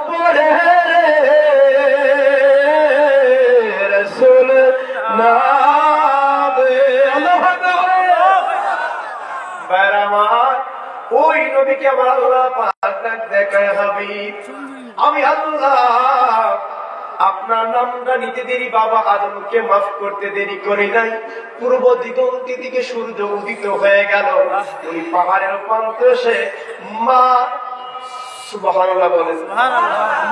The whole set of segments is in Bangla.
পড়ে রসুল নামে। আল্লাহু আকবার। বাইরামার ওই নবীকে আমার আল্লাহ পাক দেখায়, হাবিব আমি আল্লাহ আপনার নামটা নিতে দেরি বাবা আদমকে মাফ করতে দেরি করি নাই। পূর্ব দিগন্তি দিকে সূর্য উদিত হয়ে গেল। ওই পাহাড়ের প্রান্তরে মা সুবহানাল্লাহ বলেন,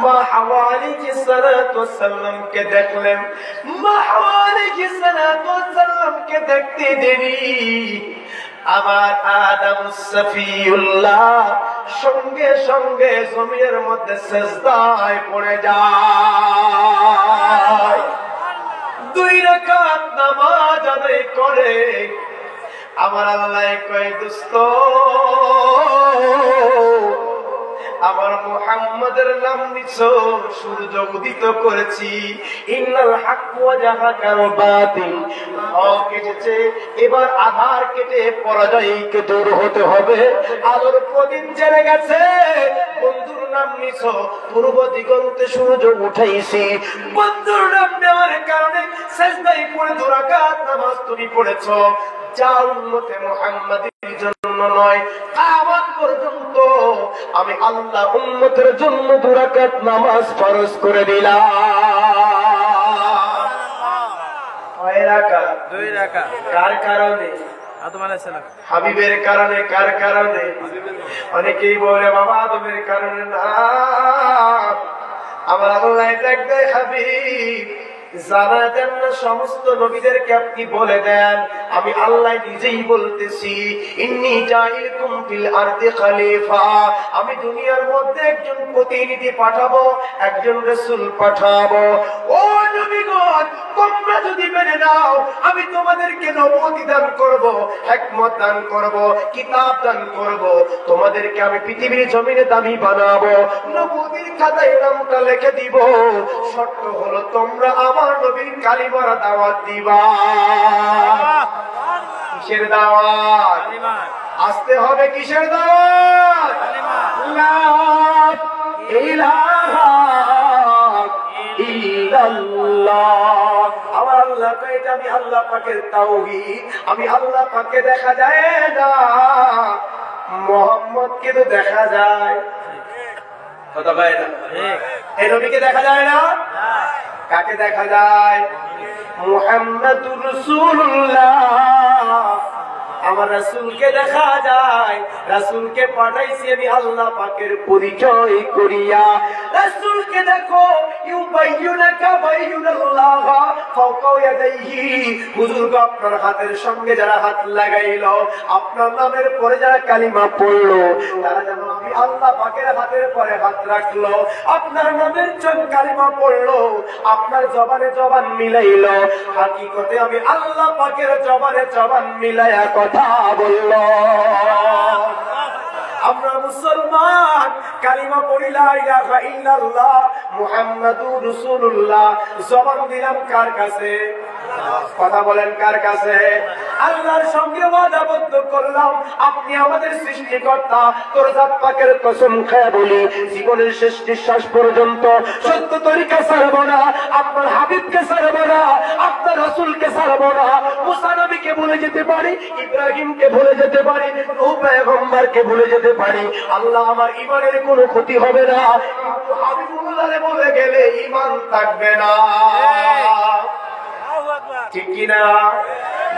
মা হাওয়া আলাইহিস সালাতু ওয়াস সালামকে দেখলেন। মা হাওয়া আলাইহিস সালাতু ওয়াস সালামকে দেখতে দেরি আবার আদম সফিউল্লাহ সঙ্গে সঙ্গে জমিনের মধ্যে সিজদায় পড়ে যায়। 2 রাকাত নামাজ আদায় করে আমার আল্লাহ কয়, দোস্ত আমার মুহাম্মাদের নাম নিছো, সূর্য উদিত করেছি। ইন্নাল হক ওয়া জাহাকাল বাতিল, হক কেটেছে, এবার আধার কেটে পরাজয়কে দূর হতে হবে। আলোর প্রদীপ জ্বলে গেছে, বন্ধুর নাম নিছো, পূর্ব দিগন্তে সূর্য উঠাইছি। বন্ধুর নাম নেওয়ার কারণে সিজদায় পড়ে 2 রাকাত নামাজ তুমি পড়েছো। যা উম্মতে মুহাম্মাদের জন্য নয়, কিয়ামত পর্যন্ত আমি আল্লাহ উম্মতের জন্য 2 রাকাত নামাজ ফরজ করে দিলাম। কয় রাকাত? 2 রাকাত। কার কারণে? আদম আলাইহিস সালাম। হাবিবের কারণে। কার কারণে? অনেকেই বলে বাবা আদমের কারণে না, আমার আল্লাহ দেখবে হাবিব জানা দেন না, সমস্ত নবীদেরকে আপনি বলে দেন, আমি আল্লাহ নিজেই বলতেছি, ইন্নী জাইলকুম ফিল আরদি খলিফা, আমি দুনিয়ার মধ্যে একজন প্রতিনিধি পাঠাবো, একজন রাসূল পাঠাবো। ও নবীগণ, তোমরা যদি মেনে নাও, আমি তোমাদেরকে নবুয়ত দান করব, হিকমত দান করব, কিতাব দান করব, তোমাদেরকে আমি পৃথিবীর জমিনে দামি বানাবো, নবুয়তের খাতায় নামটা লিখে দিব। শর্ত হলো তোমরা আমার নবীর কালিমার দাওয়াত দিবা। কিসের দাওয়াত? আসতে হবে কিসের দাওয়াত? লা ইলাহা ইল্লাল্লাহ। আমার আল্লাহ কয়, এটা আমি আল্লাহ পাকের তাওহীদ। আমি আল্লাহ পাককে দেখা যায় না, মুহাম্মদকে তো দেখা যায়। কথা কয় না? এই নবীকে দেখা যায় না? কাকে দেখা যায়? মুহাম্মাদুর রাসূলুল্লাহ, আমার রাসূলকে দেখা যায়। রাসূলকে পাঠাইছি আমি আল্লাহ পাকের পরিচয় করিয়া। রাসূলকে দেখো, ইউবাইয়ুনাকা বাইয়ুনাল্লাহ ফাওকা ইয়াদাইহি, হুজুর আপনার হাতের সঙ্গে যারা হাত লাগাইলো, আপনার নামের পরে যারা কালিমা পড়লো, তারা যেন আমি আল্লাহ পাকের হাতের পরে হাত রাখলো, আপনার নামের কালিমা পড়লো, আপনার জবানে জবান মিলাইলো। হাকিকতে আমি আল্লাহ পাকের জবানে জবান মিলাইয়া কথা বললো। আমরা মুসলমান, কালিমা পড়ি লা ইলাহা ইল্লাল্লাহ মুহাম্মাদুর রাসূলুল্লাহ, জবান দিলাম কার কাছে? কথা বলেন কার কাছে? আল্লাহর সঙ্গে ওয়াদাবদ্ধ করলাম, আপনি আমাদের সৃষ্টিকর্তা, তোর জাত পাকের কসম খেয়ে বলি, জীবনের শেষ নিঃশ্বাস পর্যন্ত সত্য তরিকা ছাড়ব না, আপনার হাবিবকে ছাড়ব না, আপনার রাসূলকে ছাড়ব না। মুসা নবীকে ভুলে যেতে পারি, ইব্রাহিমকে ভুলে যেতে পারি, নূহ পয়গম্বরকে ভুলে যেতে পারি, আল্লাহ আমার ঈমানের কোনো ক্ষতি হবে না, কিন্তু হাবিবুল্লাহরে বলে গেলে ঈমান থাকবে না। ঠিক কিনা?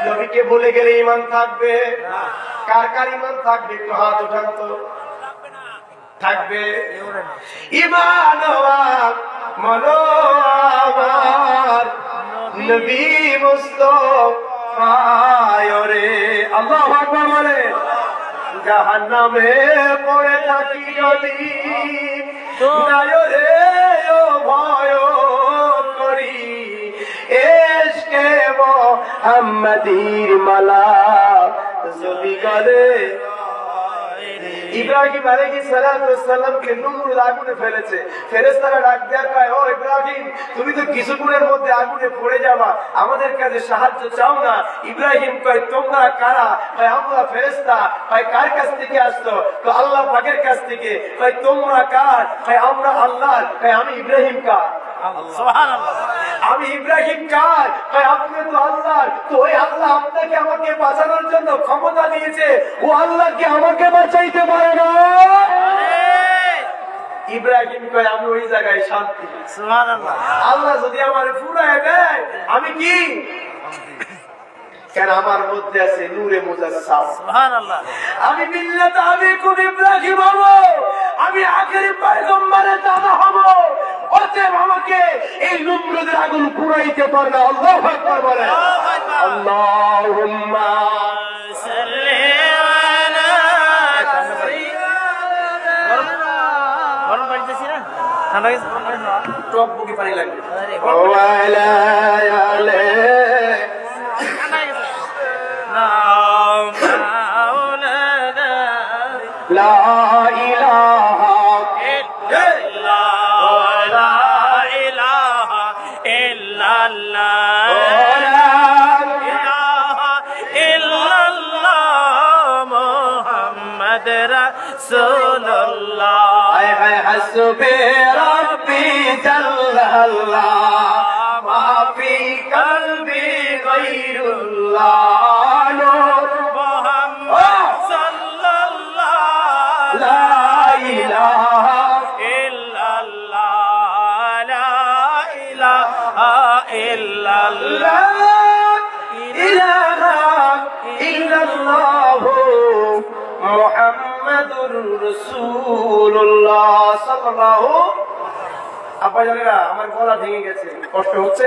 নবীকে বলে গেলে ঈমান থাকবে? কার কার ঈমান থাকবে? একটু হাত উঠান তো। থাকবে ঈমান মনো আমার নবী মুস্তাফা রে। আল্লাহু আকবার বলে। জাহান্নামে পড়ে থাকি যদি নাই রে ও ভয় করি, এশকে মুহাম্মাদির মালা যদি গলে ইব্রাহিম আলাইহিস সালামকে নমরুদ আগুনে ফেলেছে। ফেরেশতারা ডাক দেয়া কয়, ও ইব্রাহিম, তুমি তো কিছুক্ষণের মধ্যে আগুনে পড়ে যাবা, আমাদের কাছে সাহায্য চাও না? ইব্রাহিম কয়, তোমরা কারা? কয়, আমরা ফেরেশতা। কয়, কার কাছ থেকে আসছো? তো আল্লাহ পাকের কাছ থেকে। কয়, তোমরা কার? কয়, আমরা আল্লাহর। কয়, আমি ইব্রাহিম কার? আমি ইব্রাহিম কার? কয়, আপনি তো আল্লাহর। তো ওই আল্লাহ আপনাকে আমাকে বাঁচানোর জন্য ক্ষমতা দিয়েছে, ও আল্লাহ কি আমাকে বাঁচাইতে পারে না? ইব্রাহিম কয়, আমি ওই জায়গায় শান্তি। আল্লাহ যদি আমার ফুরায় দেয় আমি কি? কেন আমার মধ্যে আছে নূরে মুজাসসাম। সুবহানাল্লাহ। আমি মিল্লাত আবিকুম ইব্রাহিম হব, আমি আখেরি পয়গম্বরের দাদা হব। অতএব আমাকে এই নমরুদের আগুন পুরাইতে পারবে। আল্লাহু আকবার বলেন। আল্লাহুম্মা সাল্লি আলা গরম পাইতেছি না, ঠান্ডা গেছে, টক বুকে পানি লাগবে। ওয়ালা আলে লা ইলাহা ইল্লাল্লাহ, লা ইলাহা ইল্লাল্লাহ, লা ইলাহা ইল্লাল্লাহ, মুহাম্মদ রাসূলুল্লাহ। হায় হায় হাসবি রাব্বি জাল্লাল্লাহ, মা ফি কলবি গায়রুল্লাহ, নূর মুহাম্মদ সাল্লাল্লাহ, লা ইলাহা ইল্লাল্লাহ, লা ইলাহা ইল্লাল্লাহ, ইলাহা ইল্লাল্লাহ, মুহাম্মাদুর রাসূলুল্লাহ সাল্লাল্লাহু। আপা জানেরা, আমার গলা ভেঙে গেছে, কষ্ট হচ্ছে?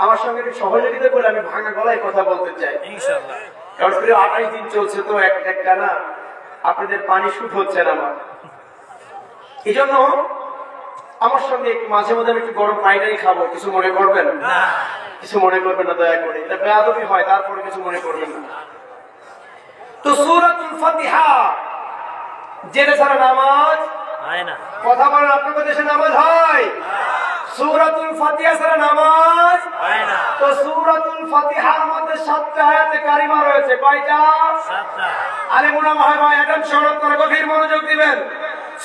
আমার সঙ্গে একটু সহযোগিতা করে আমি ভাঙা গলায় কথা বলতে চাই ইনশাআল্লাহ। কারণ 28 দিন চলছে তো একটা না, আপনাদের পানি শুট হচ্ছে না আমার। এই জন্য আমার সঙ্গে একটু মাঝে মধ্যে আমি একটু গরম পানিটাই খাবো, কিছু মনে করবেন না? কিছু মনে করবেন না দয়া করে, এটা বেয়াদবি হয়, তারপরে কিছু মনে করবেন না। তো সূরাতুল ফাতিহা জেনে ছাড়া নামাজ হয় না। কথা বলেন, আপনাদের দেশে নামাজ হয়? সূরাতুল ফাতিহা ছাড়া নামাজ হয় না। তো সূরাতুল ফাতিহার মধ্যে 7টা আয়াতে কারিমা রয়েছে। কয়টা? 7টা। আরে মুনা ভাই একদম শরৎ করে গভীর মনোযোগ দিবেন।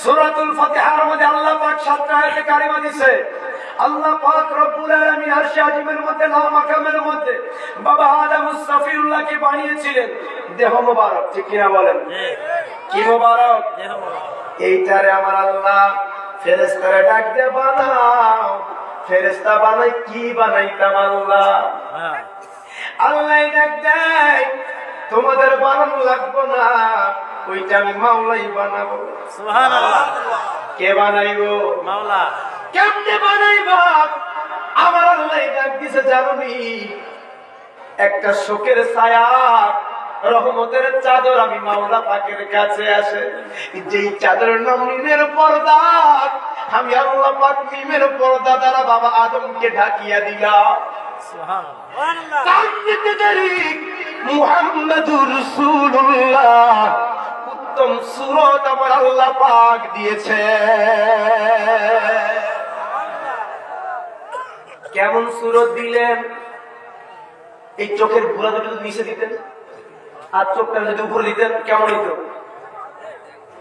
সূরাতুল ফাতিহার মধ্যে আল্লাহ পাক 7টা আয়াতে কারিমা দিয়েছে। আল্লাহ পাক রব্বুল আলামিন আরশে আজিমের মধ্যে লাল মাকামের মধ্যে বাবা আদম মুস্তাফিউল্লাহকে বানিয়েছিলেন। দেহ মোবারক, ঠিক কিনা বলেন? কি মোবারক? দেহ মোবারক। এইটারে আমার আল্লাহ ফেরেশতারে ডাক দিয়ে বানাও। ফেরেশতা বানাই কি বানাইতাম আল্লাহ? আল্লাহ ডাক দেয়, তোমাদের বানানো লাগবে না, ওইটা আমি মাওলাই বানাবো। সুবহানাল্লাহ। কে বানাইবো? মাওলা। কেমনে বানাইবা? আমার আল্লাহ ডাক দিছে, জানোনি? একটা শোকের ছায়া, রহমতের চাদর আমি মাওলা পাকের কাছে আসে, যেই চাদরের নাম নিমের পর্দা। আমি আল্লাহ পাক নিমের পর্দা দ্বারা বাবা আদমকে ঢাকিয়া দিলাম। মুহাম্মাদুর রাসূলুল্লাহ, উত্তম সূরত আমার আল্লাহ পাক দিয়েছে। কেমন সূরত দিলেন? এই চোখের ভুলা দুটো নিচে দিতেন আর চোখটা যদি উপরে দিতেন কেমন হইতো?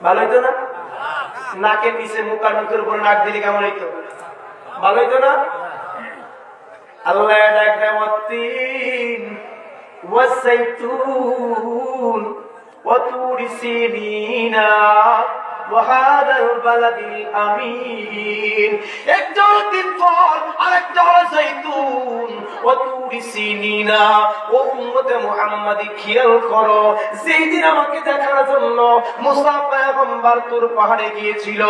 ভালো হইতো না? নাকের নিচে মুখার মুখের উপরে নাক দিলে কেমন হইতো? ভালো হইতো না? আল্লাহ ডাক দেয়, ওয়াত্তিন ওয়াসাইতুন ওয়া তুরি সিনিনা ওয়া হাদাল বালাদিল আমিন। একটা তিন ফল আর একটা যাইতুন ওয়া তুরি সিনিনা। ও উম্মতে মুহাম্মাদি, খেয়াল করো, যেই দিন আমাকে দেখার জন্য মুসা পয়গম্বর তুর পাহাড়ে গিয়েছিল,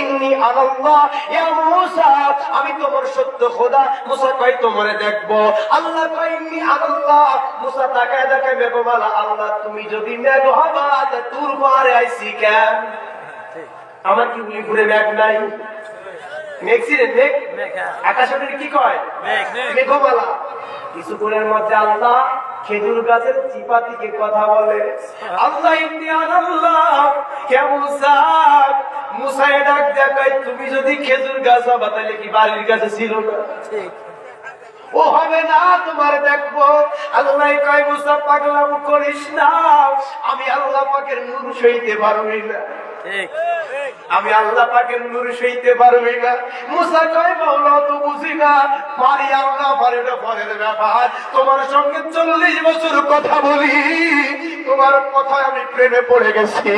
ইন্নী আল্লাহ ইয়া মুসা, আমি তোমার সত্য খোদা। মুসা কয়, তোমারে দেখবো। আল্লাহ কয়, ইন্নী আল্লাহ। মুসা তাকায় দেখে মেঘমালা। আল্লাহ, তুমি যদি মেঘ হবা তা তুর পাহাড়ে আইছি কেন? আমার কি উলি ঘুরে মেঘ নাই? মেঘ ছিলেন, মেঘ আকাশের কি কয়? মেঘমালা। কিছুক্ষণের মধ্যে আল্লাহ খেজুর গাছের চিপা থেকে কথা বলে। আল্লাহ মুসায় ডাক দেখায়, তুমি যদি খেজুর গাছ হবা তাহলে কি বাড়ির কাছে ছিল না? ও হবে না, তোমার দেখবো। আল্লাহ কয় মুসা পাগলাম করিস না, আমি আল্লাহ পাকের নূর সইতে পারবি না, আমি আল্লাহ পাকের নূর সইতে পারবি না। মুসা কয় বাবা তো বুঝি না, পারি আল্লাহ পারে না, পরের ব্যাপার। তোমার সঙ্গে 40 বছর কথা বলি, তোমার কথায় আমি প্রেমে পড়ে গেছি।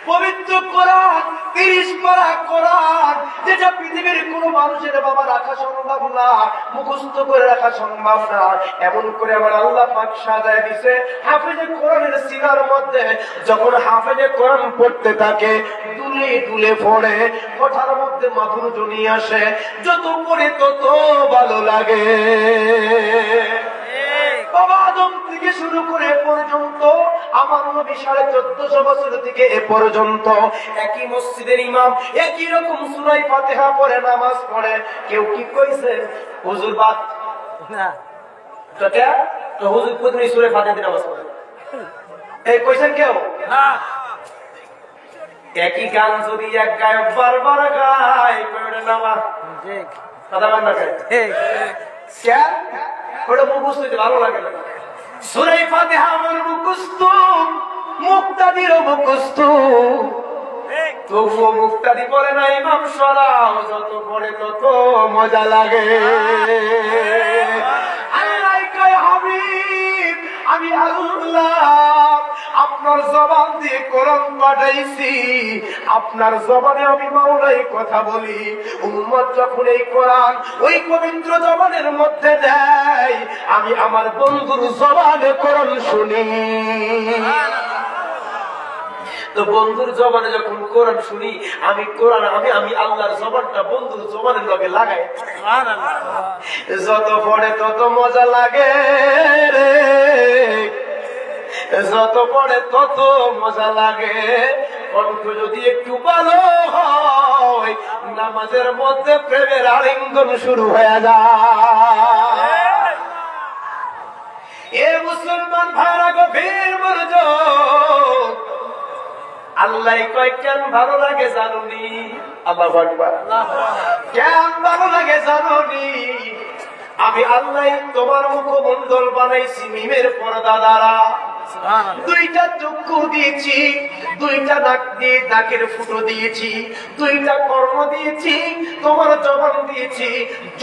পবিত্র কোরআন 30 পারা কোরআন, যেটা পৃথিবীর কোন মানুষের বাবা রাখা সম্ভব না, মুখস্থ করে রাখা সম্ভব না, এমন করে আমার আল্লাহ পাক সাজায় দিছে হাফেজে কোরআনের সিনার মধ্যে। যখন হাফেজে কোরআন পড়তে থাকে, দুলে দুলে পড়ে, কথার মধ্যে মাধুর্য আসে, যত পড়ে তত ভালো লাগে। বাবা আদম থেকে শুরু করে পর্যন্ত আমার নবী 1450 বছর থেকে এ পর্যন্ত একই মসজিদের ইমাম একই রকম সূরা ফাতিহা পড়ে নামাজ পড়ে। কেউ কি কইছে হুজুর বাদ না, তো হুজুর প্রতিদিন সূরা ফাতিহা দিয়ে নামাজ পড়ে, এই কইছেন কেউ না? একই গান যদি এক গায়ক বারবার গায়, পড়ে নামাজ ঠিক কথা বন্ধ করে, ঠিক কেন? ওটা মুখস্থ হইতে ভালো লাগে না। সূরা ফাতিহা আমার মুখস্থ, মুক্তাদিরও মুখস্থ, তবুও মুক্তাদি পড়ে না ইমাম সরাও, যত পড়ে তত মজা লাগে। আল্লাহ কয় হাবিব, আমি আল্লাহ আপনার জবান দিয়ে কোরআন পাঠাইছি, আপনার জবানে আমি মাওলাই কথা বলি। উম্মত যখন এই কোরআন ওই পবিত্র জবানের মধ্যে দেয়, আমি আমার বন্ধুর জবানে কোরআন শুনি। তো বন্ধুর জবানে যখন কোরআন শুনি, আমি কোরআন আমি আল্লাহর জবানটা বন্ধুর জবানের লগে লাগাই, যত পড়ে তত মজা লাগে রে, যত পড়ে তত মজা লাগে। কণ্ঠ যদি একটু ভালো হয়, নামাজের মধ্যে প্রেমের আলিঙ্গন শুরু হয়ে যায়। এ মুসলমান ভাইরা গভীর মনোযোগ, আল্লাহ কয় কেন ভালো লাগে জানুনি? আল্লাহু আকবার। কেন ভালো লাগে জানুনি? আমি আল্লাহ তোমার মুখমণ্ডল বানাইছি মিমের পর্দা দ্বারা, দুইটা চক্ষু দিয়েছি, দুইটা নাক দিয়ে নাকের ফুটো দিয়েছি, দুইটা কর্ণ দিয়েছি, তোমার জবান দিয়েছি।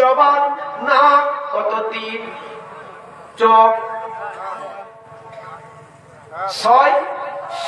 জবান নাক কত, 3, চোখ 6,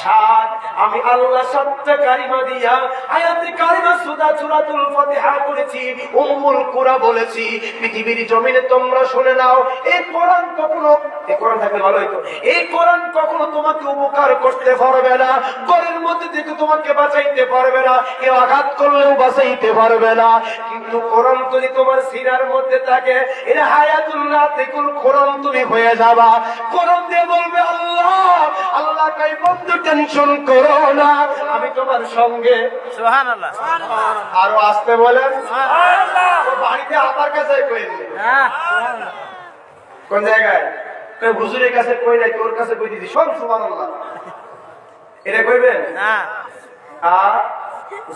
7, আমি আল্লাহ 7টা কালিমা দিয়া আয়াতে কালিমা সূরাতুল ফাতিহা করেছি, উম্মুল কুরা বলেছি। পৃথিবীর জমিনে তোমরা শুনে নাও, এই কোরআন কখনো, এই কোরআন থাকলে ভালো হইতো, এই কোরআন কখনো তোমাকে উপকার করতে পারবে না, ঘরের মধ্যে থেকে তোমাকে বাঁচাইতে পারবে না, কেউ আঘাত করলেও বাঁচাইতে পারবে না। কিন্তু কোরআন যদি তোমার সিনার মধ্যে থাকে, এটা হায়াতুল্লাহ থেকে কোরআন তুমি হয়ে যাবা। কোরআন দিয়ে বলবে আল্লাহ, আল্লাহ কই বন্ধু টেনশন করো না, আমি তোমার সঙ্গে। সুবহানাল্লাহ। আরো আসতে বলেন সুবহানাল্লাহ। বাড়িতে আমার কাছে কইলে না, সুবহানাল্লাহ। কোন জায়গায় কই? হুজুরের কাছে কই নাই, তোর কাছে কই দিছি। সব সুবহানাল্লাহ এটা কইবেন না। আর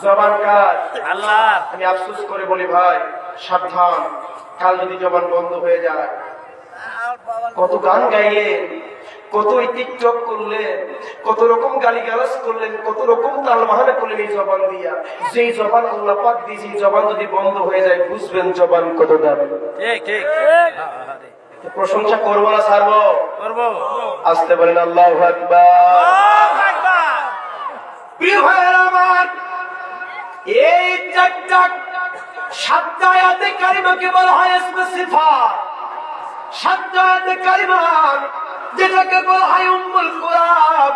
জবান কার? আল্লাহ। আমি আফসোস করে বলি ভাই, সাবধান, কাল যদি জবান বন্ধ হয়ে যায়। কত গান গাইলেন, কত টিকটক করলেন, কত রকম গালিগালাজ করলেন, কত রকম তাল বাহানা করলেন এই জবান দিয়া। যেই জবান আল্লাহ পাক দিয়েছে, এই জবান যদি বন্ধ হয়ে যায়, বুঝবেন জবান কত দামি। ঠিক ঠিক। প্রশংসা করবো না ছাড়বো? করবো। আসতে বলেন আল্লাহু আকবার। আল্লাহু আকবার। প্রিয় ভাইরা আমার, এই 7টা আয়াতে কারিমাকে বলা হয় ইসমে সিফাত। 7টা আয়াতে কারিমা যেটাকে বলা হয় উম্মুল কুরআন।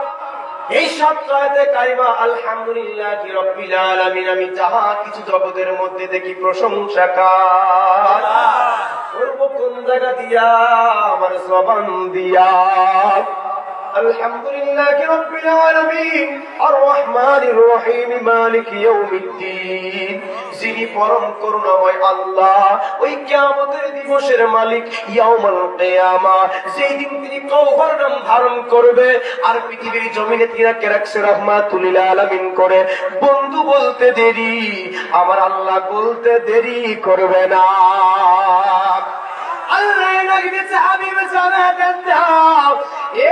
এই 7টা আয়াতে কারিমা আলহামদুলিল্লাহি রাব্বিল আলামিন, আমি যাহা কিছু জগতের মধ্যে দেখি প্রশংসা কার, করব কোন জায়গা দিয়া? আমার জবান দিয়া। আলহামদুলিল্লাহি রাব্বিল আলামিন আর রহমানির রহিম মালিকি ইয়াউমিদ্দিন। যিনি পরম করুণাময় আল্লাহ, ওই কিয়ামতের দিবসের মালিক ইয়াউমুল কিয়ামা, যেই দিন তিনি কাউসার নাম ধারণ করবে আর পৃথিবীর জমিনে তিনাকে রাখছে রাহমাতুল লিল আলামিন করে। বন্ধু বলতে দেরি, আমার আল্লাহ বলতে দেরি করবে না। আল্লাহ লাগিয়েছে হাবিব জানাতেন দাও,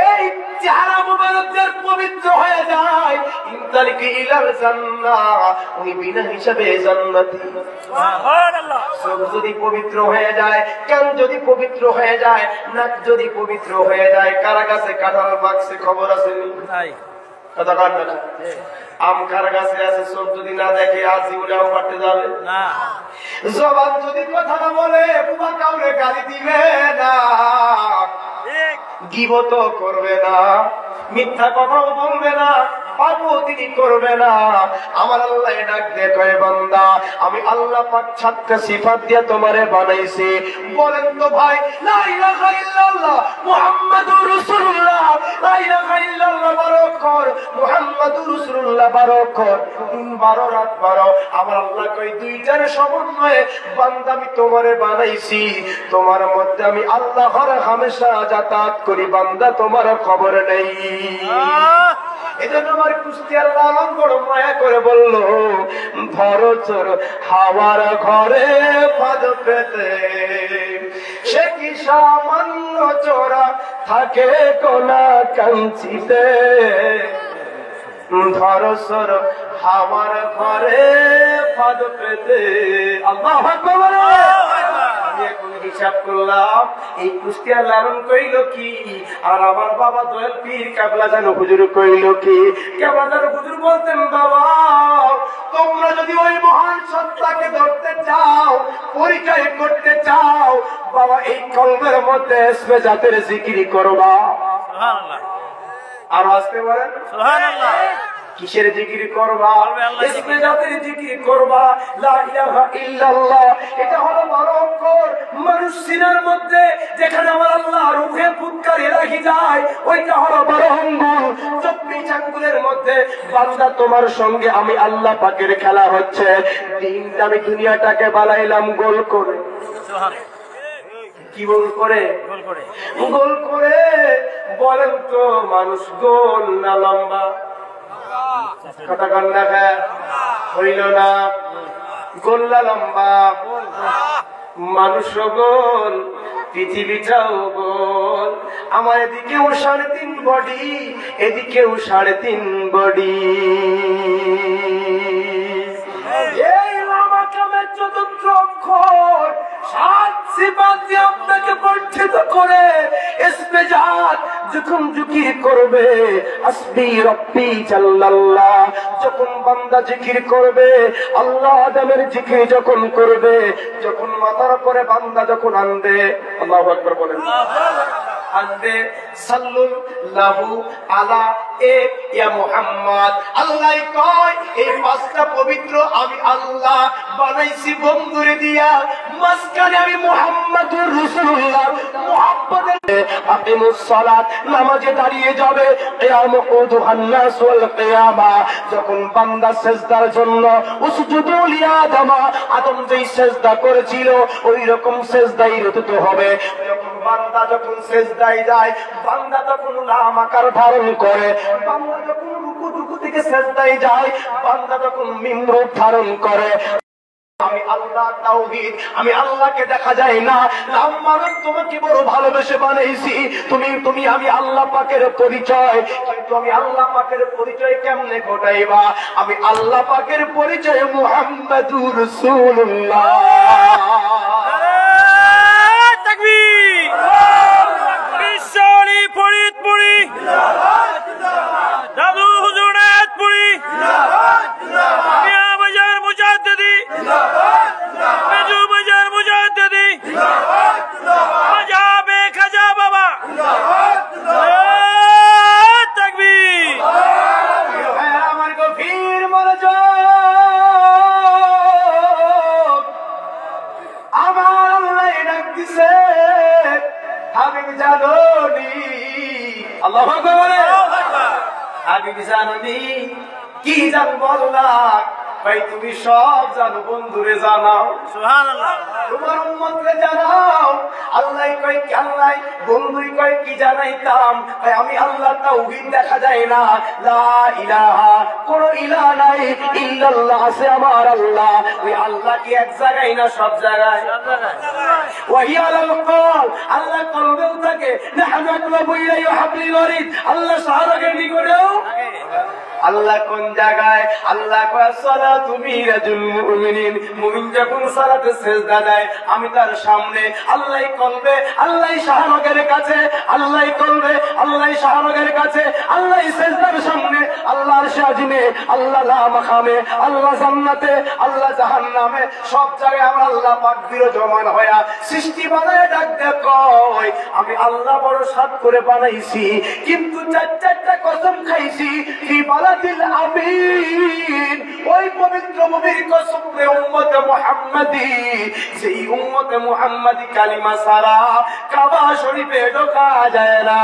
এই চেহারা মুবারকদের পবিত্র হয়ে যায়, ইনতালিকি ইলাল জান্নাহ, উনি বিনা হিসাবে জান্নাতি। সুবহানাল্লাহ। চোখ যদি পবিত্র হয়ে যায়, কান যদি পবিত্র হয়ে যায়, নাক যদি পবিত্র হয়ে যায়, কারা গাছে কাঁঠাল পাকছে খবর আছে নাই? কথা কান না। আম কার গাছে আছে, চোখ যদি না দেখে আজীবনে আম পাড়তে যাবে না। জবান যদি কথা না বলে, বুবা কাউরে গালি দিবে না, গীবত করবে না, মিথ্যা কথাও বলবে না, পাপও তিনি করবে না। আমার আল্লাহ ডাক দিয়ে কয়, বান্দা আমি আল্লাহ পাক সাতটা সিফাত দিয়ে তোমারে বানাইছি। বলেন তো ভাই, লা ইলাহা ইল্লাল্লাহ মুহাম্মাদুর রাসূলুল্লাহ, লা ইলাহা ইল্লাল্লাহ বারকর, মুহাম্মাদুর রাসূলুল্লাহ বারকর, 12 রাত 12। আমার আল্লাহ কই, দুইটার সমন্বয়ে বান্দা আমি তোমারে বানাইছি, তোমার মধ্যে আমি আল্লাহর হামেশা যাতায়াত করি, বান্দা তোমার খবর নেই। এজন্য আমার কুষ্টিয়ার লালন বড় মায়া করে বলল, ধরো চোর হাওয়ার ঘরে ফাঁদ পেতে, সে কি সামান্য চোরা থাকে কোনা কাঞ্চিতে, ধরো চোর হাওয়ার ঘরে ফাঁদ পেতে। আল্লাহু আকবার। হিসাব করলাম, এই কুষ্টিয়ার লালন কইল কি, আর আমার বাবা দয়াল পীর কাবলা জানো হুজুর কইল কি। কাবলা জানো হুজুর বলতেন, বাবা তোমরা যদি ওই মহান সত্তাকে ধরতে চাও, পরিচয় করতে চাও, বাবা এই কলমের মধ্যে ইসমে জাতের জিকির করবা। সুবহানাল্লাহ। আর আসতে বলেন সুবহানাল্লাহ। কিসের জিকির করবা? ইসমে জাতের জিকির করবা, লা ইলাহা ইল্লাল্লাহ। এটা হলো বারকর, মানুষ সিনার মধ্যে যেখানে আমার আল্লাহ রূহে ফুৎকারে রাখি যায়, ওইটা হলো বারঙ্গুল। 24 আঙ্গুলের মধ্যে বান্দা তোমার সঙ্গে আমি আল্লাহ পাকের খেলা হচ্ছে। দিনটা আমি দুনিয়াটাকে বানাইলাম গোল করে। সুবহানাল্লাহ। কি গোল করে? গোল করে। গোল করে। বলেন তো, মানুষ গোল না লম্বা? কথা কন না, হইল না। গোল্লা লম্বা, মানুষ গোল, পৃথিবীটাও গোল। আমার এদিকেও 3.5 বডি, এদিকেও 3.5 বডি। এই লামাকামের 4th অক্ষর 7 সিফাত দিয়ে আপনাকে পরিচিত করে ইসমে জাত যখন জিকির করবে, আসবি রব্বি জাল্লাল্লাহ, যখন বান্দা জিকির করবে, আল্লাহ আদমের জিকির যখন করবে, যখন মাথার উপরে বান্দা যখন আনবে, আল্লাহু আকবার বলেন, আনবে সাল্লাল্লাহু আলা ইয়া মুহাম্মদ। আল্লাহ কয়, এই 5টা পবিত্র আমি আল্লাহ বানাইছি বন্ধুরে দিয়া, মাঝখানে আমি মুহাম্মাদুর রাসূলুল্লাহ মুহাম্মাদের আকিমুস সালাত, নামাজে দাঁড়িয়ে যাবে, কিয়ামুদু হান্নাস ওয়াল কিয়ামা। যখন বান্দা সিজদার জন্য উসজুদু লিআদমা, আদম যেই সিজদা করেছিল ওই রকম সিজদাই রত হবে। যখন বান্দা যখন সিজদায় যায়, বান্দা তখন নাম আকার ধারণ করে। বান্দা যখন রুকু থেকে সিজদায় যায়, বান্দা তখন মিম রূপ ধারণ করে। আমি আল্লাহ তাওহীদ, আমি আল্লাহকে দেখা যায় না। নাম তোমাকে বড় ভালোবেসে বানাইছি, তুমি আমি আল্লাহ পাকের পরিচয়। কিন্তু আমি আল্লাহ পাকের পরিচয় কেমনে ঘটাইবা? আমি আল্লাহ পাকের পরিচয় মুহাম্মাদুর রাসূলুল্লাহ। তাকবীর। বিশ্বলি ফরিদপুরি দাদু হুজুরাত পুরি, মিয়া বাজার মুজাদ্দিদি, মেজু বাজার মুজাদ্দিদি, মাজাবে খাজা বাবা। তাকবীর। আমার গভীর মনোযোগ, আমার আল্লাহ ডাক দিছে, হাবিব জানোনি। আল্লাহু আকবার। হাবিব জাননি কি জানবো আল্লাহ ভাই তুমি সব জানো বন্ধুরে জানাও সুবহানাল্লাহ তোমার উম্মতরে জানাও আল্লাহ কয় কি আল্লাহ বন্ধুই কয় কি জানাইতাম ভাই আমি আল্লাহ তাওহীদ দেখা যায় না লা ইলাহা কোন ইলাহ নাই ইল্লাল্লাহ আছে আমার আল্লাহ ওই আল্লাহ কি এক জায়গায় না সব জায়গায় ওয়াহি আলাল কল আল্লাহ কলবেও থাকে নাহনু আকরাবু ইলাইহি হাবলিল ওয়ারিদ আল্লাহ শাহরগের নিকটেও আল্লাহ কোন জায়গায় আল্লাহ কয় সালাতু মিরাজুল মুমিনিন মুমিন যখন সালাতে সিজদা দেয় আমি তার সামনে আল্লাহই কলবে আল্লাহই শাহরগের কাছে আল্লাহই কলবে আল্লাহই শাহরগের কাছে আল্লাহই সিজদার সামনে আল্লাহর শাজিনে আল্লাহ লা মাকামে আল্লাহ জান্নাতে আল্লাহ জাহান্নামে সব জায়গায় আমরা আল্লাহ পাক বিরাজমান হয়া সৃষ্টি বানায় ডাক দেয় কয় আমি আল্লাহ বড় সাত করে বানাইছি কিন্তু চারটা কসম খাইছি কি বালাদিল আমিন ওই পবিত্র নবীর কসম রে উম্মতে মুহাম্মাদি সেই উম্মতে মুহাম্মাদি কালিমা সারা কাবা শরীফে ঢোকা যায় না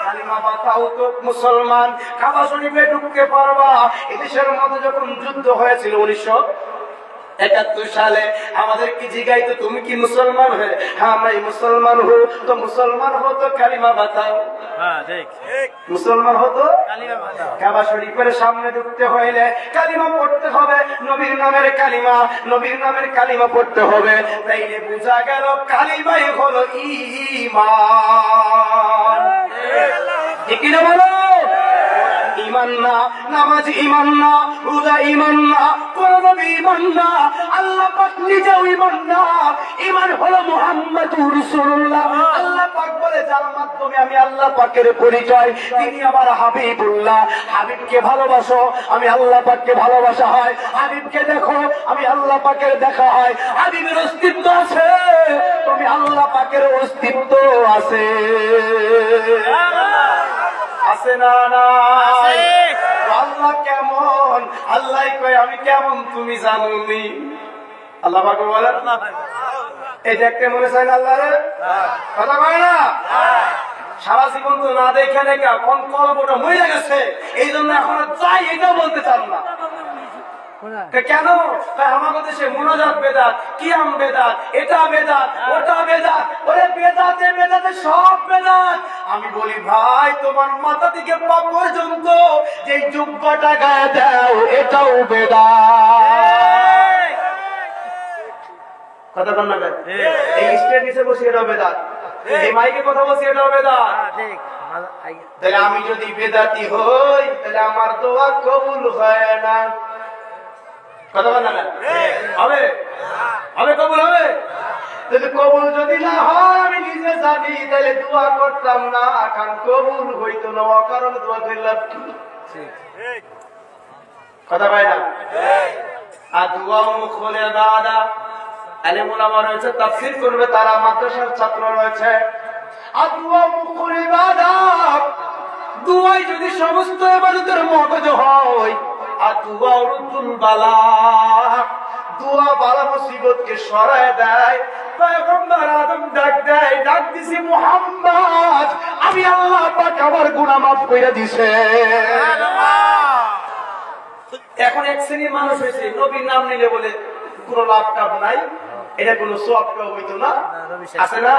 কালিমা বাতাও তো মুসলমান কাবা শরীফে ঢুকতে পারবা এদেশের মধ্যে যখন যুদ্ধ হয়েছিল 1971 সালে আমাদের কি জিগাইতো তুমি কি মুসলমান হয়ে হ্যাঁ আমি মুসলমান হো তো মুসলমান হো তো কালিমা বাতাও হ্যাঁ ঠিক মুসলমান হতো কাবা শরীফের সামনে ঢুকতে হইলে কালিমা পড়তে হবে নবীর নামের কালিমা পড়তে হবে তাইলে বোঝা গেল কালিমাই হলো ঈমান ঠিক না বলো ঈমান না নামাজ ঈমান না রোজা ঈমান না কোরআন ঈমান না আল্লাহ পাক নিজেও ঈমান না ঈমান হলো মুহাম্মাদুর রাসূলুল্লাহ আল্লাহ পাক বলে যার মাধ্যমে আমি আল্লাহ পাকের পরিচয় তিনি আমার হাবিবুল্লাহ হাবিবকে ভালোবাসো আমি আল্লাহ পাককে ভালোবাসা হয় হাবিবকে দেখো আমি আল্লাহ পাকের দেখা হয় হাবিবের অস্তিত্ব আছে তুমি আল্লাহ পাকের অস্তিত্ব আছে আছে না না আল্লাহ কেমন আল্লাহ কয় আমি কেমন তুমি জানোনি আল্লাহ পাক বলেন এই দেখতে মনে চায় না আল্লাহ রে কথা কয় না সারা জীবন তো না দেখে দেখা কোন কলবটা মরে গেছে এই জন্য এখন চাই এটাও বলতে চান না কেন আমাদের দেশে মুনাজাত বেদাত কিয়াম বেদাত এটা বেদাত ওটা বেদাত ওরে বেদাতে সব বেদাত আমি বলি ভাই তোমার মাথা থেকে পা পর্যন্ত যে জুব্বাটা গায়ে দাও এটাও বেদাত কথা বল না এই স্টেজ নিচে বসে এটাও বেদাত এই মাইকে কথা বলছি এটাও বেদাত ঠিক তাহলে আমি যদি বেদাতি হই তাহলে আমার দোয়া কবুল হয় না কথা বল না হবে হবে কবুল হবে যদি কবুল যদি না হয় আমি নিজে জানি তাহলে দোয়া করতাম না কারণ কবুল হইতো না অকারণে দোয়া করলাম কথা পাই না আর দোয়া মুখ হলে দাদা আলেম ওলামা রয়েছে তাফসীর করবে তারা মাদ্রাসার ছাত্র রয়েছে আর দোয়া মুখ হলে দাদা দোয়াই যদি সমস্ত ইবাদতের মগজ হয় আর দোয়া রুদ্দুল বালা দোয়া বালা মুসিবতকে সরায় দেয় পয়গম্বর আদম ডাক দিছি মুহাম্মদ আমি আল্লাহ পাক আমার গুনাহ মাফ কইরা দিছে এখন এক শ্রেণীর মানুষ হয়েছে নবীর নাম নিলে বলে কোনো লাভ টাভ নাই এটা কোনো সওয়াব কেউ হইতো না আছে না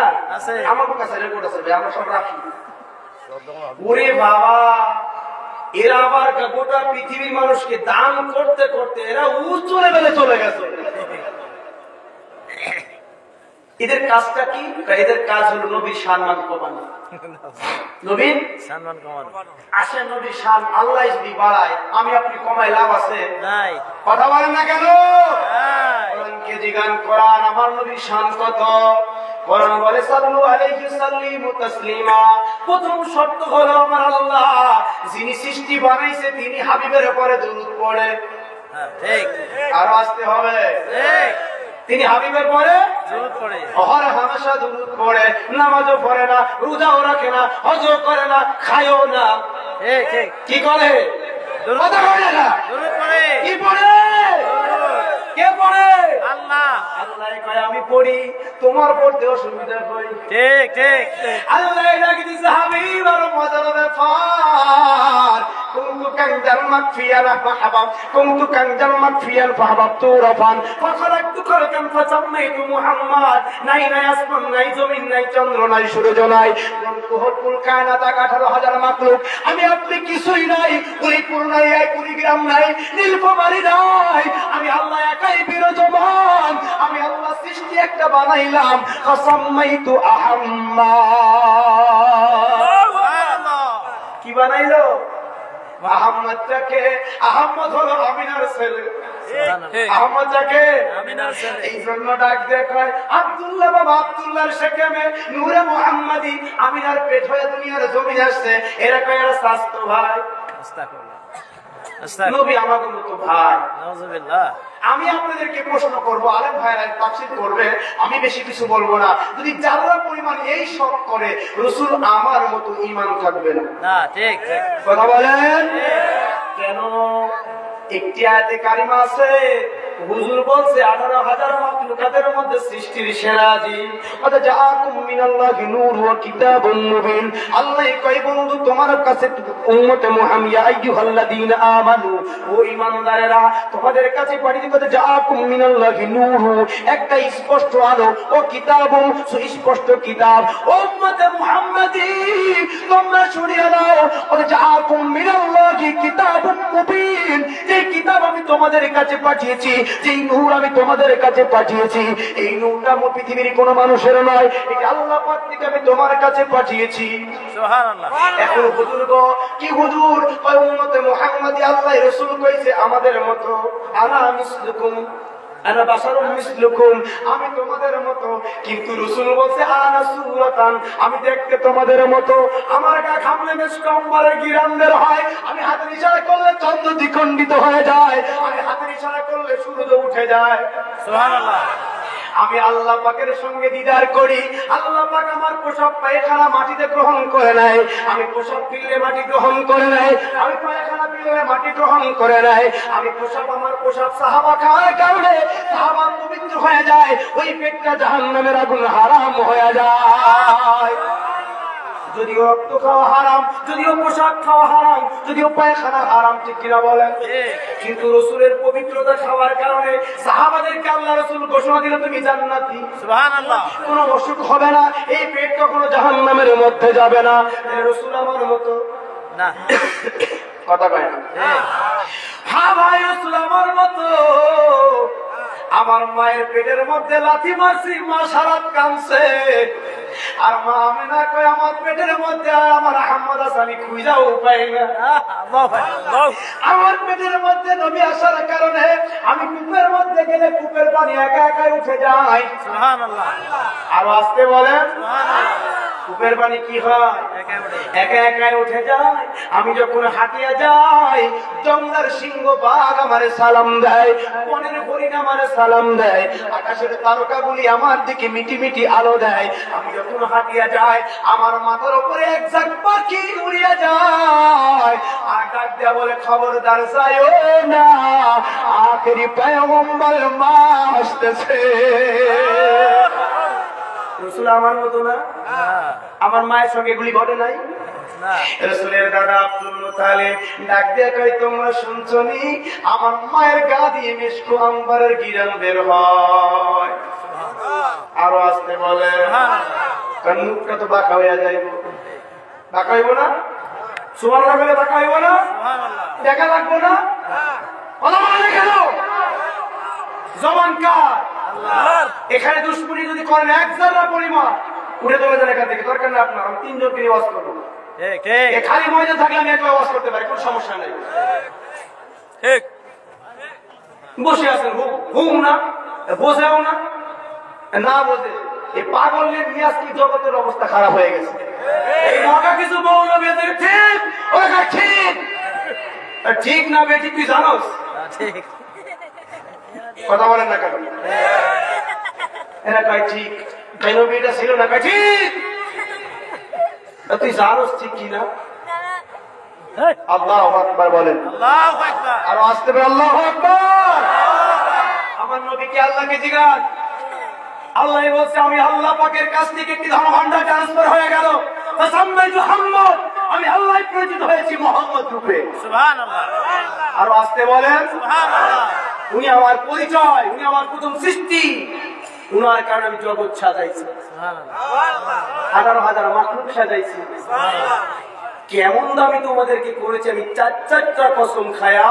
আমার কাছে রেকর্ড আছে আমরা সব রাখি ওরে বাবা এরা আবার গোটা পৃথিবীর মানুষকে দান করতে করতে এরা উচ্চ লেভেলে চলে গেছে এদের কাজটা কি এদের কাজ হলো নবীর সম্মান কমানো নবীর সম্মান কমানো আসে নবীর শান আল্লাহ যদি বাড়ায় আমি আপনি কমাই লাভ আছে নাই কথা বলেন না কেন কোরআনকে জিগান কোরআন আমার নবীর শান কত কোরআন বলে সাল্লু আলাইহি সাল্লিমু তাসলিমা প্রথম শর্ত হলো আমার আল্লাহ যিনি সৃষ্টি বানাইছে তিনি হাবিবের উপরে দরুদ পড়ে ঠিক আর আসতে হবে ঠিক তিনি হাবিবের পরে দরুদ পড়ে হর হামেশা দরুদ পড়ে নামাজও পড়ে না রোজাও রাখে না হজও করে না খায়ও না ঠিক ঠিক কি করে কথা বলে না দরুদ পড়ে কি পড়ে কে পড়ে আল্লাহ আল্লাহ কয় আমি পড়ি তোমার পড়তে অসুবিধা হয়। ঠিক ঠিক আল্লাহ ডাকি দিছে হাবিব আর মজার ব্যাপার কুনতু কানজাল মাকফিয়ান ফাহাবাব কুনতু কানজাল মাকফিয়ান ফাহাবাবতু রাফান ফাখালাকতু খালকান ফাসাম্মাইতু মুহাম্মদ। নাই নাই আসমান নাই জমিন নাই চন্দ্র নাই সূর্য নাই কুল কায়নাত 18,000 মাখলুক আমি আপনি কিছুই নাই কুলিপুর নাই এক কুড়িগ্রাম নাই নীলফামারী নাই আমি আল্লাহ একাই বিরাজমান। আমি আল্লাহ সৃষ্টি একটা বানাইলাম ফাসাম্মাইতু আহাম্মদ। কি বানাইলো? আহম্মদটাকে আহম্মদ হলো আমিনার ছেলে। আহম্মদটাকে আমিনার ছেলে। এই জন্য ডাক দেখায় আব্দুল্লাহ বাবা আব্দুল্লাহর শেকেমে নূরে মুহাম্মাদি আমিনার পেট হয়ে দুনিয়ার জমিন আসছে। এরা কয় এরা স্বাস্থ্য ভাই। আস্তাগফিরুল্লাহ নবী আমাদের মতো ভাই। নাউযুবিল্লাহ। আমি আপনাদেরকে প্রশ্ন করবো, আলেম ভাইরা তাফসীর করবে, আমি বেশি কিছু বলবো না। যদি যারা পরিমাণ এই সব করে রাসূল আমার মতো ঈমান থাকবে না। না ঠিক ঠিক কথা বলেন কেন? একটি আয়াতে কারিমা আছে, হুজুর বলছে 18,000 মাখলুকাতের মধ্যে সৃষ্টির সেরা জীব ওয়া জাআকুম মিনাল্লাহি নূর ওয়া কিতাবুম মুবিন। আল্লাহ কয় বন্ধু তোমার কাছে উম্মতে মুহাম্মদ ইয়া আইয়ুহাল্লাযীনা আমানু ও ঈমানদারেরা তোমাদের কাছে পাঠিয়ে দিতে জাআকুম মিনাল্লাহি নূর একটা স্পষ্ট আলো ও কিতাবুম সুস্পষ্ট কিতাব। উম্মতে মুহাম্মাদি তোমরা শুনিয়ে নাও ওয়া জাআকুম মিনাল্লাহি কিতাবুম মুবিন। এই কিতাব আমি তোমাদের কাছে পাঠিয়েছি, যেই নূর আমি তোমাদের কাছে পাঠিয়েছি, এই নূরটা পৃথিবীর কোন মানুষের নয়, এটা আল্লাহ পাক থেকে আমি তোমার কাছে পাঠিয়েছি। সুবহানাল্লাহ। এখন হুজুর গো কি হুজুর ওই উম্মতে মুহাম্মাদি আল্লাহ রাসূল কইছে আমাদের মতো আনা মিসলুকুম আনা বাশারুম মিসলুকুম আমি তোমাদের মতো, কিন্তু রাসূল বলছে আনা সুরাতান আমি দেখতে তোমাদের মতো। আমার গা ঘামলে মেশকাম্বারে গিরান্দের হয়, আমি হাতের ইশারা করলে চন্দ্র দ্বিখণ্ডিত হয়ে যায়, আমি হাতের ইশারা করলে সূর্য উঠে যায়। সুবহানাল্লাহ। আমি আল্লাহ পাকের সঙ্গে দিদার করি। আল্লাহ পাক আমার পোশাক পায়খানা মাটিতে গ্রহণ করে নেয়, আমি পোশাক ফিরলে মাটি গ্রহণ করে নেয়, আমি পায়খানা ফিরলে মাটি গ্রহণ করে নেয়, আমি পোশাক আমার পোশাক সাহাবা খাওয়ার কারণে সাহাবা পবিত্র হয়ে যায়, ওই পেটটা জাহান্নামের আগুন হারাম হয়ে যায়। যদিও রক্ত খাওয়া হারাম, যদিও পোশাক খাওয়া হারাম, যদিও পায়খানা হারাম, ঠিক কিনা বলেন? কিন্তু রাসূলের পবিত্রতা খাওয়ার কারণে সাহাবাদেরকে আল্লাহ রাসূল ঘোষণা দিল তুমি জান্নাতি। সুবহানাল্লাহ। কোনো অসুখ হবে না, এই পেট কখনো জাহান্নামের মধ্যে যাবে না। রাসূল আমার মতো না কথা কয় না। হ্যাঁ ভাই রাসূল আমার মতো। আমার মায়ের পেটের মধ্যে লাথি মারছি, মা সারাত কাঁদছে, আর মা আমিনা কয় আমার পেটের মধ্যে আমার আহমদ আমি খুঁজাও পাই না। আমার পেটের মধ্যে নবী আসার কারণে আমি কূপের মধ্যে গেলে কূপের পানি একা একাই উঠে যায়। সুবহানাল্লাহ। আরো আসতে বলেন কূপের পানি কি হয়? একা একাই উঠে যায়। আমি যখন হাঁটিয়া যাই জঙ্গলার সিংহ বাঘ আমারে সালাম দেয়, বনের হরিণ আমারে সালাম দেয়, আকাশের তারকাগুলি আমার দিকে মিটি মিটি আলো দেয়। আমি যখন হাঁটিয়া যাই আমার মাথার উপরে এক ঝাঁক পাখি উড়িয়া যায়, আর ডাক দেয়া বলে খবরদার যাইও না, আখেরি পয়গম্বর মা আসতেছে। রাসূল আমার মতো না? আমার মায়ের সঙ্গে এগুলি ঘটে নাই? রাসূলের দাদা আব্দুল মুতালিব ডাক দিয়ে কয় তোমরা শুনছনি আমার মায়ের গা দিয়ে মিশকু আম্বারের গিরান বের হয়। আরো আসতে বলে কারণ মুখটা তো বাঁকা হইয়া যাইব। বাঁকা হইব না? সুবহানাল্লাহ বলে বাঁকা হইব না? দেখা লাগবো না? কথা বলে কেন? জবান কার? এখানে দুশ্মনী যদি করেন এক জায়গা পরিমাণ উঠে চলে যান এখান থেকে, দরকার না আপনার। আমি তিনজনকে ওয়াজ করবো, খালি ময়দান থাকলে আমি একটা ওয়াজ করতে পারি, কোনো সমস্যা নেই। বসে আছেন হুম না, বোঝেও না, না বোঝে এই পাগল নিয়ে আজকে জগতের অবস্থা খারাপ হয়ে গেছে। এই মকা কিছু মৌলবী ঠিক ওরা ঠিক ঠিক না বেঠিক তুই জানোস? কথা বলেন না কেন? এরা কয় ঠিক, কেন বিয়েটা ছিল না? কয় ঠিক, তুই জানোস ঠিক কিনা? আল্লাহু আকবার বলেন। আল্লাহু আকবার। আর আসতে পারে আল্লাহু আকবার। আমার নবীকে আল্লাহকে জিজ্ঞাসা আল্লাহ বলছে আমি আল্লাহ পাকের কাছ থেকে একটি ধনভাণ্ডার ট্রান্সফার হয়ে গেল, মুহাম্মদ, আমি আল্লাহ পরিচিত হয়েছি মোহাম্মদ রূপে। সুবহানাল্লাহ। আর আসতে বলেন সুবহানাল্লাহ। উনি আমার পরিচয়, উনি আমার প্রথম সৃষ্টি, উনার কারণে আমি জগৎ সাজাইছি, সুবহানাল্লাহ। হাজার হাজার মাখলুক সাজাইছি। কেমন দামি তোমাদেরকে করেছে আমি চার চারটা কসম খায়া,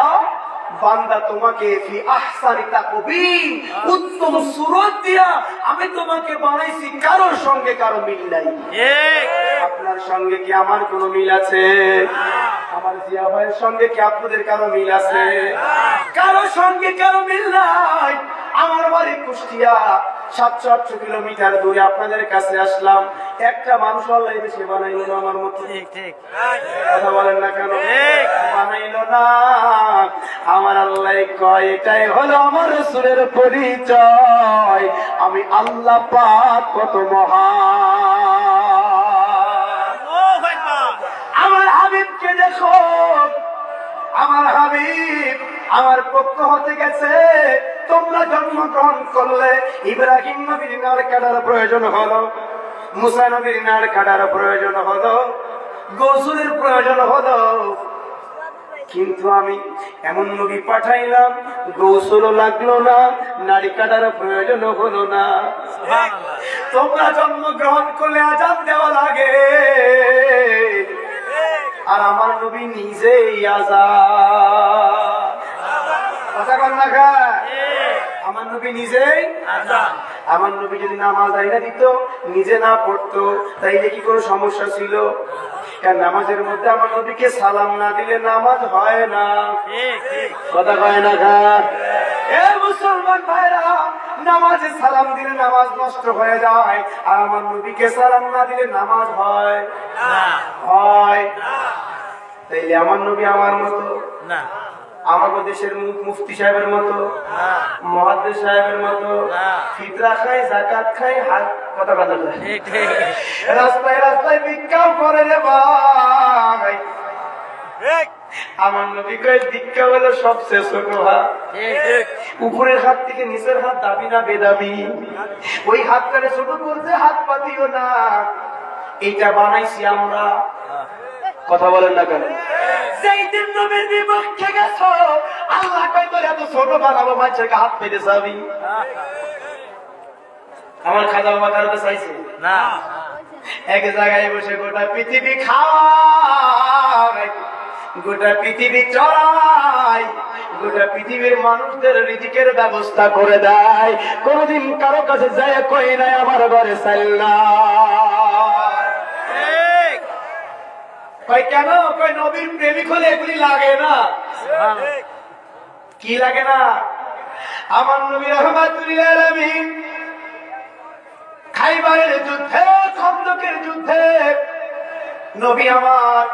বান্দা তোমাকে ফি আহসানি তাকবীর, উত্তম সুরত দিয়া আমি তোমাকে বানাইছি, কারোর সঙ্গে কারো মিল নাই। আপনার সঙ্গে কি আমার কোনো মিল আছে? আমার জিয়া ভাইয়ের সঙ্গে কি আপনাদের কারো মিল আছে? কারোর সঙ্গে কারো মিল নাই। আমার বাড়ি কুষ্টিয়া, 700-800 কিলোমিটার দূরে আপনাদের কাছে আসলাম। একটা মানুষ আল্লাহ দেশে বানাইলো না আমার মতো। কথা বলেন না কেন? বানাইলো না। আমার আল্লাহ কয় এটাই হলো আমার রাসূলের পরিচয়, আমি আল্লাহ পাক কত মহান। আমার হাবিবকে দেখো, আমার হাবিব আমার পক্ষ হতে গেছে। তোমরা জন্মগ্রহণ করলে ইব্রাহিম নবীর নাড় কাটার প্রয়োজন হলো, মুসা নবীর নাড় কাটার প্রয়োজন হলো, গোসলের প্রয়োজন হলো, কিন্তু আমি এমন নবী পাঠাইলাম গোসলও লাগলো না, নাড়ি কাটার প্রয়োজন হলো না। তোমরা জন্মগ্রহণ করলে আযান দেওয়া লাগে, আর আমার নবী নিজেই আযান। কথা বল না খা, আমার নবী নিজেই আযান। আমার নবী যদি নামাজ আইনা দিত, নিজে না পড়তো, তাইলে কি কোনো সমস্যা ছিল? কারণ নামাজের মধ্যে আমার নবীকে সালাম না দিলে নামাজ হয় না। কথা কয় না খা? এ মুসলমান ভাইরা, নামাজে সালাম দিলে নামাজ নষ্ট হয়ে যায়, আর আমার নবীকে সালাম না দিলে নামাজ হয় হয়। তাইলে আমার নবী আমার মতো না, আমাকে দেশের মুফতি সাহেবের মতো, মুহাদ্দিস সাহেবের মতো ফিতরা খাই, যাকাত খাই, হাত কথা কথা খাই, রাস্তায় রাস্তায় ভিক্ষাও করে রে ভাই। আমার নবী কয় ভিক্ষা হলো সবচেয়ে ছোট হাত, উপরের হাত থেকে নিচের হাত দাবি না বেদাবি, ওই হাতটারে ছোট করতে হাত পাতিও না, এইটা বানাইছি আমরা। কথা বলেন না কেন? যেদিন নবীর বিপক্ষে গেছো, আল্লাহ কয় তোর এত ছোট বানাবো, মানুষের হাত পেতে যাবি। আমার খাজা বাবা কারোতে চাইছে না, এক জায়গায় বসে গোটা পৃথিবী খাওয়ায়, গোটা পৃথিবী চড়ায়, গোটা পৃথিবীর মানুষদের রিজিকের ব্যবস্থা করে দেয়। কোনদিন কারো কাছে যায় কই নাই আমার ঘরে চাইল্লা। কই কেন? কই নবীর প্রেমিক হলে এগুলি লাগে না। কি লাগে না? আমার নবী রাহমাতুল লিল আলামিন খাইবারের যুদ্ধে, খন্দকের যুদ্ধে নবী আমার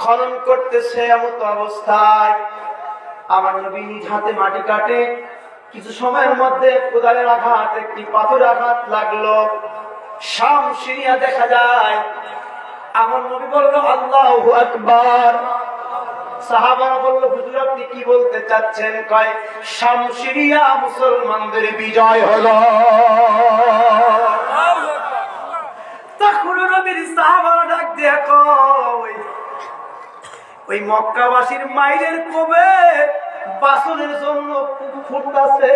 খনন করতেছে, এমন অবস্থায় আমার নবী নিজ হাতে মাটি কাটে। কিছু সময়ের মধ্যে কোদালের আঘাত, একটি পাথর আঘাত লাগলো, শাম সিরিয়া দেখা যায়। আমার নবী বলল আল্লাহু আকবার। সাহাবারা বলল হুজুর আপনি কি বলতে চাচ্ছেন? কয় শাম সিরিয়া মুসলমানদের বিজয় হলো। তখন নবীর সাহাবারা ডাক দিয়ে কয় ওই মক্কাবাসীর মাইরের কবে বাসনের জন্য ফুটতাছে,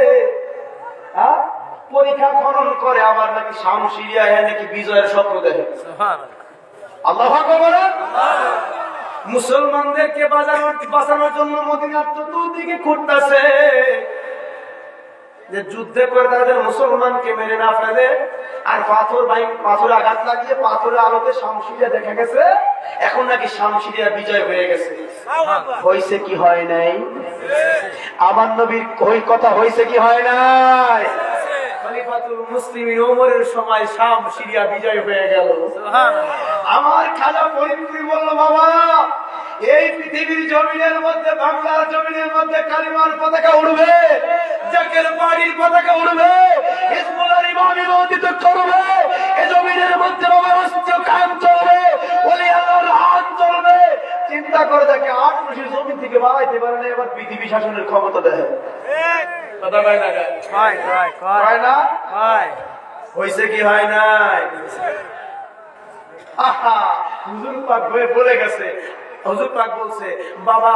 পরীক্ষা খনন করে, আবার নাকি শাম সিরিয়া নাকি বিজয়ের স্বপ্ন দেখে। আল্লাহু আকবার। মুসলমানদেরকে বাঁচানোর জন্য মদিনার চতুর্দিকে ঘুরতেছে, যে যুদ্ধে করে তাদের মুসলমানকে মেরে না ফেলে। আর পাথর আঘাত লাগিয়ে পাথরের আলোতে শামসিরিয়া দেখা গেছে, এখন নাকি শামসিরিয়া বিজয় হয়ে গেছে। হয়েছে কি হয় নাই? আমার নবীর ওই কথা হয়েছে কি হয় নাই? খলিফাতুল মুসলিমিন ওমরের সময় শাম সিরিয়া বিজয় হয়ে গেল। আমার খাজা ফরিদপুরি বলল বাবা, এই পৃথিবীর জমিনের মধ্যে, বাংলার জমিনের মধ্যে কালিমার পতাকা উড়বে, জাকের বাড়ির পতাকা উড়বে, হিজবুল্লাহর ইমামি মওদুদ করবে, এই জমিনের মধ্যে বাবা রাষ্ট্র কায়েম চলবে, ওলি আল্লাহর হাত চলবে। চিন্তা করে দেখে 8 মাসের জমি থেকে বাড়াইতে পারে না, এবার পৃথিবী শাসনের ক্ষমতা দেয়। কথা কয় না? কয় না? হয়েছে কি হয় নাই? আহা, হুজুর পাক বলে গেছে, হুজুর পাক বলছে, বাবা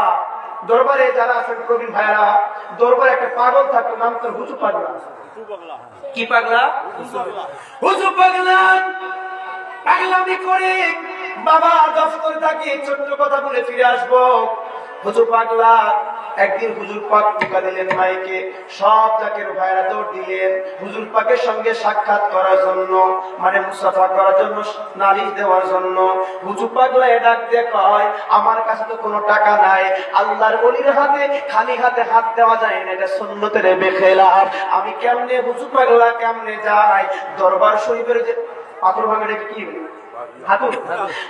দরবারে যারা আছেন প্রবীণ ভাইরা, দরবারে একটা পাগল থাকতো, নাম তার হুজুর পাগলা। কি পাগলা? হুজুর পাগলা। পাগলামি করে বাবা দফতরে থাকি, ছোট্ট কথা বলে ফিরে আসবো। হুজুর পাগলা একদিন হুজুর পাক টিকা দিলেন মাইকে, সব জাকের ভাইরা দৌড় দিলেন হুজুর পাকের সঙ্গে সাক্ষাৎ করার জন্য, মানে মুসাফা করার জন্য, নালিশ দেওয়ার জন্য। হুজুর পাগলা ডাক দিয়ে কয়, আমার কাছে তো কোনো টাকা নাই, আল্লাহর ওলির হাতে খালি হাতে হাত দেওয়া যায় না, এটা সুন্নতের বেখেলাফ। আমি কেমনে হুজুর পাগলা কেমনে যাই দরবার শরীফের যে পাথর ভাঙে কি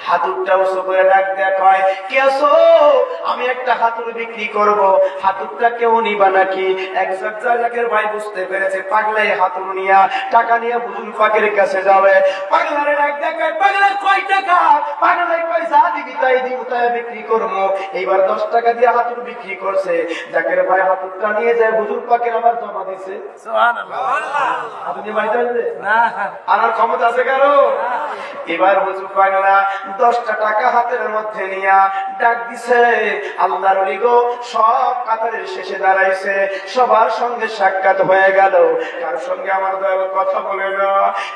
হাতুরটা উঁচু করে ডাক দেয়া কয়, কে আছো? আমি একটা হাতুর বিক্রি করব, হাতুরটা কেউ নিবা নাকি? একজন জাকের ভাই বুঝতে পেরেছে পাগলাই হাতুর নিয়া টাকা নিয়ে হুজুর পাকের কাছে যাবে। পাগলারে ডাক দেয়া কয়, পাগলা কয় টাকা? পাগলাই কয়, যা দিবি তাই দিব, তাই বিক্রি করবো। এইবার 10 টাকা দিয়ে হাতুর বিক্রি করছে। জাকের ভাই হাতুরটা নিয়ে যায় হুজুর পাকের আবার জমা দিছে। সুবহানাল্লাহ। আপনি বাইতে না আনার ক্ষমতা আছে কারো? এবার হুজুর পাগলা 10টা টাকা হাতের মধ্যে নিয়া ডাক দিছে, আল্লাহর ওলি গো, সব কাতারের শেষে দাঁড়াইছে, সবার সঙ্গে সাক্ষাৎ হয়ে গেল, কার সঙ্গে আমার দয়াল কথা বলে না।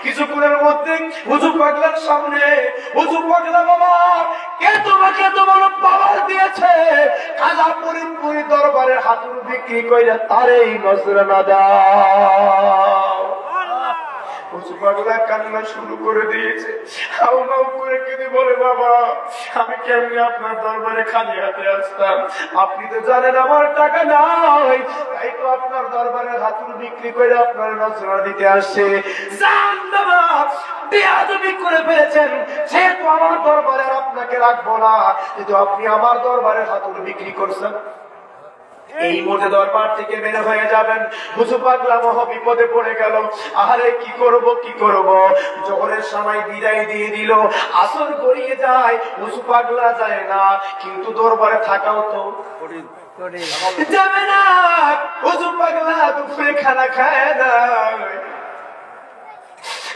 কিছুক্ষণের মধ্যে হুজুর পাগলার সামনে, হুজুর পাগলা, বাবা কে তোমাকে তোমার পাওয়ার দিয়েছে? কাজা ফরিদপুরি দরবারে হাতুর বিক্রি কইরা তারেই নজরানা দাও। পাগলা কান্না শুরু করে দিয়েছে, হাউ হাউ করে কেঁদে বলে, বাবা আমি কেমনি আপনার দরবারে খালি হাতে আসতাম? আপনি তো জানেন আমার টাকা নাই, তাই তো আপনার দরবারে হাতুর বিক্রি করে আপনার নজরা দিতে আসছে। জান বাবা, বেয়াদবি করে ফেলেছেন, যেহেতু আমার দরবারে আপনাকে রাখবো না, কিন্তু আপনি আমার দরবারে হাতুর বিক্রি করছেন। এই মুহূর্তে দরবার থেকে বের হয়ে যাবেন। হুজুর পাগলা মহা বিপদে পড়ে গেল। আরে কি করব কি করব? জোহরের সময় বিদায় দিয়ে দিল, আসর গড়িয়ে যায়, হুজুর পাগলা যায় না, কিন্তু দরবারে থাকাও তো যাবে না। হুজুর পাগলা দুপুরে খানা খায় না।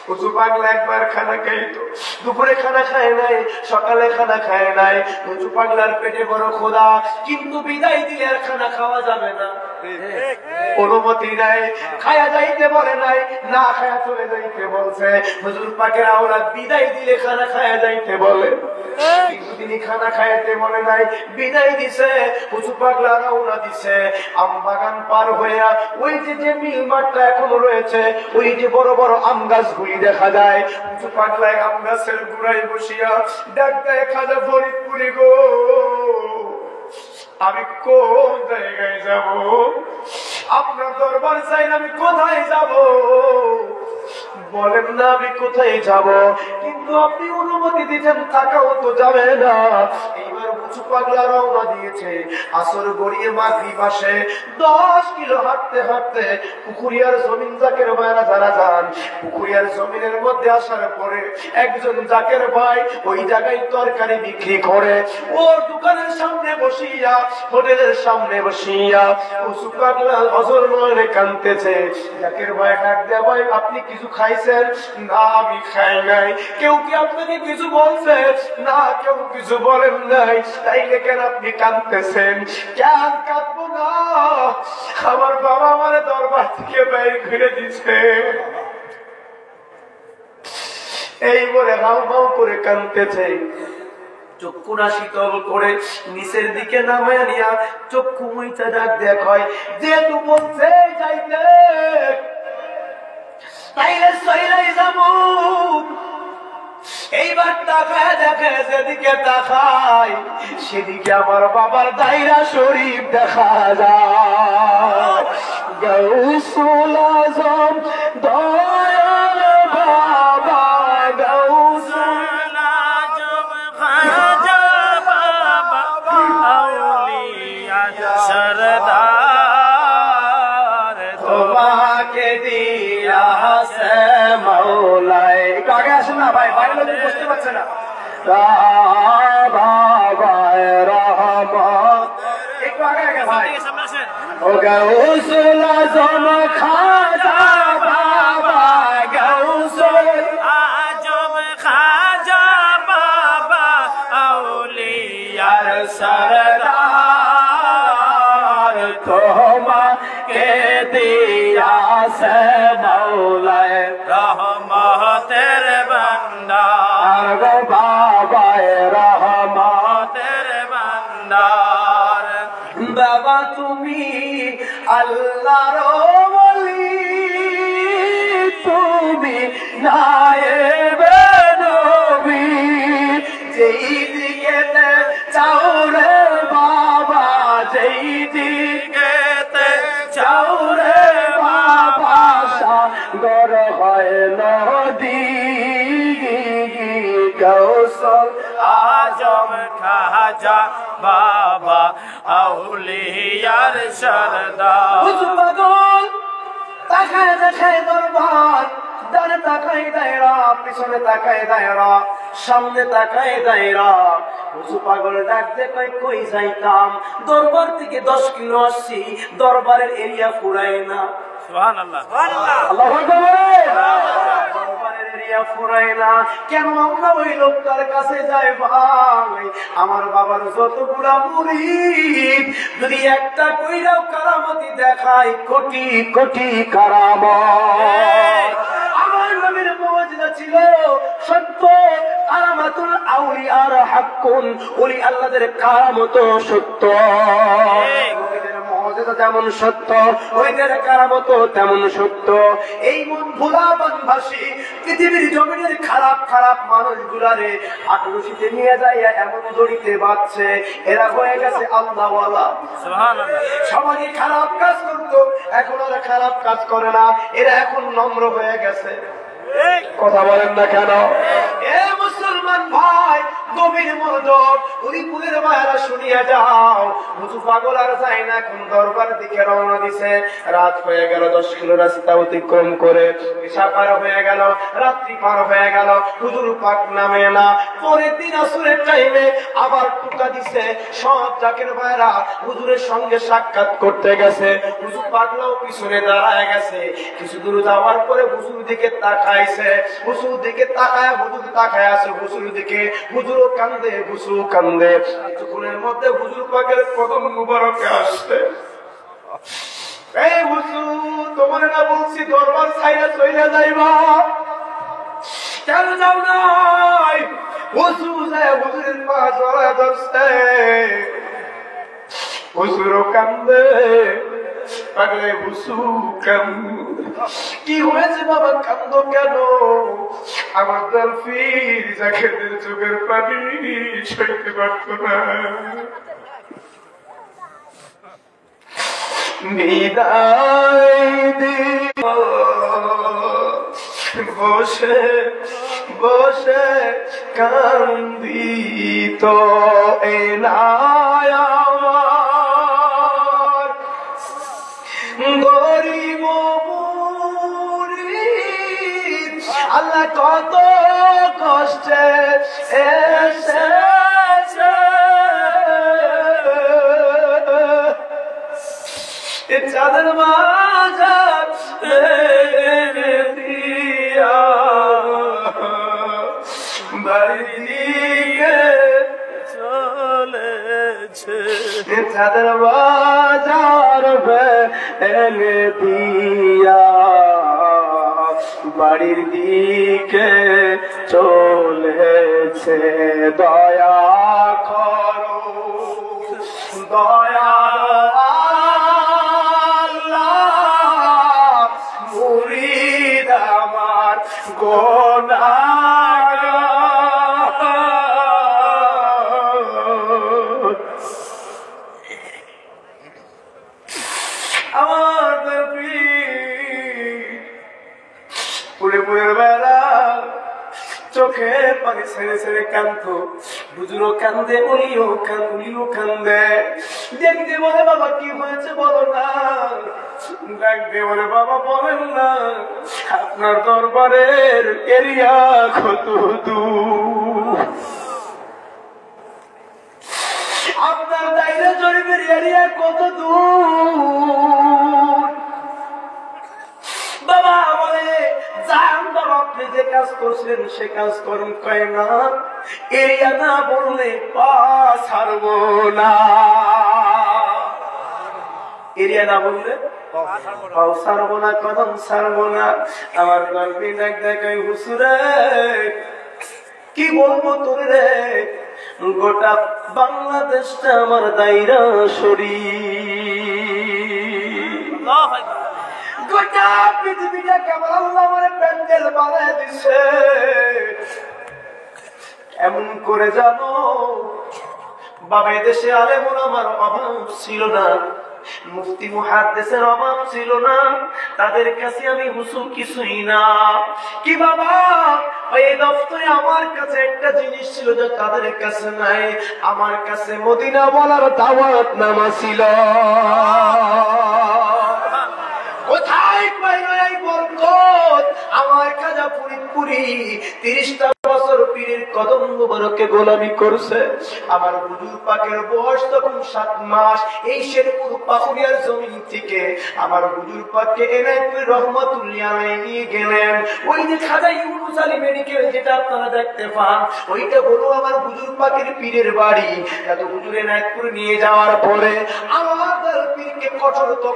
হুজুর পাগলা একবার খানা খাইতো, দুপুরে খানা খায় নাই, সকালে খানা খায় নাই। হুজুর পাগলার পেটে বড় ক্ষুধা, কিন্তু বিদায় দিলে আর খানা খাওয়া যাবে না, অনুমতি নাই। খায়া যাইতে বলে নাই, না খায়া চলে যাইতে বলছে। হুজুর পাকের আওলাদ বিদায় দিলে খানা খায়া যাইতে বলে, কিন্তু তিনি খানা খাইতে বলে নাই, বিদায় দিছে। হুজুর পাগলা রওনা দিছে। আম বাগান পার হইয়া ওই যে মিল মাঠটা এখনো রয়েছে, ওই যে বড় বড় আম গাছগুলি দেখা যায়। হুজুর পাগলায় আম গাছের গুড়ায় বসিয়া ডাক দেয়, খাজা ফরিদপুরি গো, আমি কোন জায়গায় যাব? আপনার দরবার চাই, আমি কোথায় যাব? বলেন না আমি কোথায় যাব, কিন্তু আপনি অনুমতি দিচ্ছেন, থাকাও তো যাবে না। এইবার হুজুর পাগলা রওনা দিয়েছে। আসর গড়িয়ে মাগরিব আসে। 10 কিলো হাঁটতে হাঁটতে পুকুরিয়ার জমিন জাকের ভাইরা যারা যান, পুকুরিয়ার জমিনের মধ্যে আসার পরে একজন জাকের ভাই ওই জায়গায় তরকারি বিক্রি করে, ওর দোকানের সামনে বসিয়া, হোটেলের সামনে বসিয়া হুজুর পাগলা অজর নয়নে কাঁদতেছে। জাকের ভাই ডাক দেয়া, ভাই আপনি কিছু খাইছেন? না আমি খাই নাই। কেউ কি আপনাকে কিছু বলছে? না কেউ কিছু বলেন নাই। তাইলে কেন আপনি কাঁদতেছেন? কেন কাঁদবো না, আমার বাবা আমার দরবার থেকে বাইরে ঘুরে দিচ্ছে। এই বলে হাউ হাউ করে কাঁদতেছে। চক্ষুরা শীতল করে নিচের দিকে নামায় নিয়া চক্ষু মুইতে ডাক দেখায়, যেহেতু বলছে যাইতে, তাইলে সইলাই যাবো। এইবার তাকায় দেখে, যেদিকে তাকায় সেদিকে আমার বাবার দায়রা শরীফ দেখা যায়। গাউসুল আজম দয়াল বাবা, গাউসুল আজম খাজা বাবা, আউলিয়া সরদার, তোমাকে দিয়া সে মৌলাই। একটু আগে আসেন না ভাই, বাইরে লোক বুঝতে পারছে না। একটু আগে আগে ভাই। ও গাউসুল আজম খাজা বাবা, গাউসুল के दिया से मौलाए रहमतेर भंडार गो बाबाए रहमतेर भंडार बाबा তুমি আল্লাহর ওলি তুমি নায়েবে নবী যেই দিকে চাও রে বাবা যেই দিকে চাও রে বাবা সাগর হয় নদী কৌশল आजम खाजा बाबा আউলিয়ার সরদার পাগল তাকায় দেখায় দরবার ডানে তাকায় দায়রা পিছনে তাকায় দায়রা সামনে তাকায় দায়রা হুজুর পাগল ডাক দে কই যাইতাম দরবার থেকে 10 কিলো আসছি দরবারের এরিয়া ফুরায় না সুবহানাল্লাহ আল্লাহু আকবার দরবারের এরিয়া ফুরায় না কেন আমরা ওই লোকটার কাছে যাই ভাই আমার বাবার যতগুলা মুরিদ যদি একটা কইরাও কারামতি দেখায় কোটি কোটি কারামত আমার নবীর মুজিজা ছিল সত্য কারামাতুল আউলিয়ার হাক্কুন ওলি আল্লাহদের কারামত সত্য নবীদের মুজিজা যেমন সত্য ওইদের কারামত তেমন সত্য এই মন ভোলাবানবাসী পৃথিবীর জমিনের খারাপ খারাপ মানুষগুলারে আটরশিতে নিয়ে যায় এমন দড়িতে বাঁধছে এরা হয়ে গেছে আল্লাহওয়ালা সুবহানাল্লাহ সমাজে খারাপ কাজ করতো এখন আর খারাপ কাজ করে না এরা এখন নম্র হয়ে গেছে কথা বলেন না কেন এ মুসলমান ভাই গভীর মনোযোগ উলিপুরের মায়েরা শুনিয়া যাও হুজুর পাগল আর যায় না এখন দরবার দিকে রওনা দিছে রাত হয়ে গেল 10 কিলো রাস্তা অতিক্রম করে ঈশা পার হয়ে গেল রাত্রি পার হয়ে গেল হুজুর পাক নামে না পরের দিন আসরের টাইমে আবার টুকা দিছে সব জাকের ভাইরা হুজুরের সঙ্গে সাক্ষাৎ করতে গেছে হুজুর পাগলাও পিছনে দাঁড়ায় গেছে কিছু দূর যাওয়ার পরে হুজুর দিকে তাকাইছে হুজুর দিকে তাকায় হুজুর তাকায় আছে হুজুর দিকে হুজুরও কান্দে হুজুর কান্দে কিছুক্ষণের মধ্যে হুজুর পাকের কদম মুবারকে আসছে এই হুজুর তোমার না বলছি দরবার ছাইরা চইলা যাইবা কেন যাও নাই হুজুর যায় হুজুরের পা জড়ায় ধরছে হুজুরও কান্দে পাগলে হুজুর কান্দে কি হয়েছে বাবা কান্দো কেন আমার দলফির জাকেদের চোখের পানি সইতে পারত না বিদায় দিব বসে বসে কান্দি তো এনায় আমার গরিব মুরিদ আল্লাহ কত কষ্টে এসেছে চাঁদের বাজার দিয়া বাড়ির দিকে চলেছে চাঁদের বাজার এনে দিয়া বাড়ির দিকে চলেছে দয়া করো দয়া মুরিদ আমার গোনাগার আমার পুরে বেলা চোখের পানি ছেড়ে ছেড়ে কান্ত বুঝুরও কান্দে উনিও কান্দে দেখতে বলে বাবা কি হয়েছে বলো না ডাকতে বলে বাবা বলেন না আপনার দরবারের এরিয়া কত দূর আপনার দায়রা জরিপের এরিয়া কত দূর বাবা বলে যান বাবা আপনি যে কাজ করছেন সে কাজ করুন কয় না এরিয়া না বললে পা ছাড়বো না এরিয়া না বললে পাও ছাড়বো না, কদম ছাড়বো না। আমার গল্পে দেখ দেখাই হুসুরে কি বলবো তোর রে, গোটা বাংলাদেশটা আমার দায়রা শরীর, গোটা পৃথিবীটা কেমন আল্লাহ আমার প্যান্ডেল বানায় দিছে। এমন করে জানো বাবা, এদেশে আলেমুল আমার অভাব ছিল না, মুফতি মুহাদ্দিসের অভাব ছিল না, তাদের কাছে আমি হুজুর কিছুই না। কি বাবা, ওই দফতরে আমার কাছে একটা জিনিস ছিল যে তাদের কাছে নাই, আমার কাছে মদিনা বলার দাওয়াত নামা ছিল। কোথায় পাইল এই বরকত? আমার খাজা ফরিদপুরি 30টা বছর পীরের কদম মুবারকে গোলামি করছে। আমার হুজুর পাকের বয়স তখন 7 মাস। এই শেরপুর পাকুড়িয়ার জমিন থেকে আমার হুজুর পাককে এনায়েতপুর রহমাতুল্লাহ আলাইহি নিয়ে গেলেন। ওই যে খাজা ইউনুস আলী মেডিকেল যেটা আপনারা দেখতে পান, ওইটা হলো আমার হুজুর পাকের পীরের বাড়ি। এত হুজুর এনায়েতপুর নিয়ে যাওয়ার পরে আমাদের পীরকে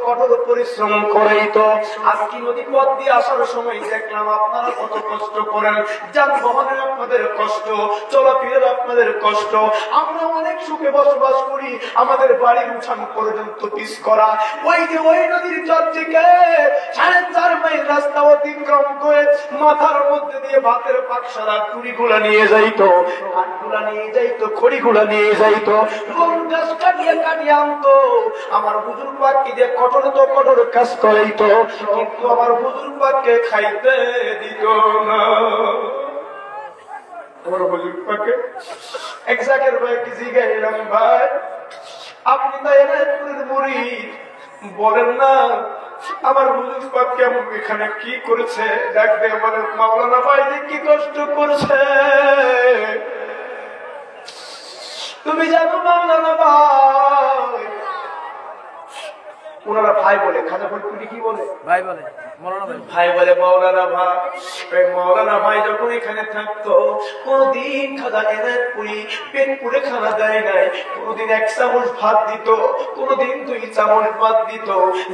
কঠোর পরিশ্রম করাইতো। আজকে নদী পথ দিয়ে আসার সময় দেখলাম আপনারা কত কষ্ট করেন, যানবাহনের আপনাদের কষ্ট, চলাফেরার আপনাদের কষ্ট। আমরা অনেক সুখে বসবাস করি, আমাদের বাড়ির উঠান পর্যন্ত পিস করা। ওই যে ওই নদীর চর থেকে 4.5 মাইল রাস্তা অতিক্রম করে মাথার মধ্যে দিয়ে ভাতের পাকশালা কুড়িগুলা নিয়ে যাইতো, কাঠগুলা নিয়ে যাইতো, খড়িগুলা নিয়ে যাইতো, বন গাছ কাটিয়ে আনতো। আমার হুজুর পাককে দিয়ে কঠোর কাজ করাইতো, কিন্তু আমার হুজুর পাককে খাইতে দিত না। আমার হুজুর পাককে এক জায়গার ভাইকে জিজ্ঞাসা, ভাই আপনি তো এনায়েতপুরের মুরিদ, বলেন না আমার হুজুর পাক কেমন এখানে কি করেছে? দেখবে বলেন মাওলানা ভাই যে কি কষ্ট করছে তুমি জানো মাওলানা ভাই? ওনারা ভাই বলে, খাজা ফরিদপুরি কি বলে? ভাই বলে, ভাই বলে মাওলানা ভাই। ওই মাওলানা ভাই যখন এখানে থাকতো, কোনদিন খাজা এনায়েতপুরি পেট পুড়ে খানা দেয় নাই, কোনদিন 1 চামচ ভাত দিত, কোনদিন 2 চামচ ভাত দিত।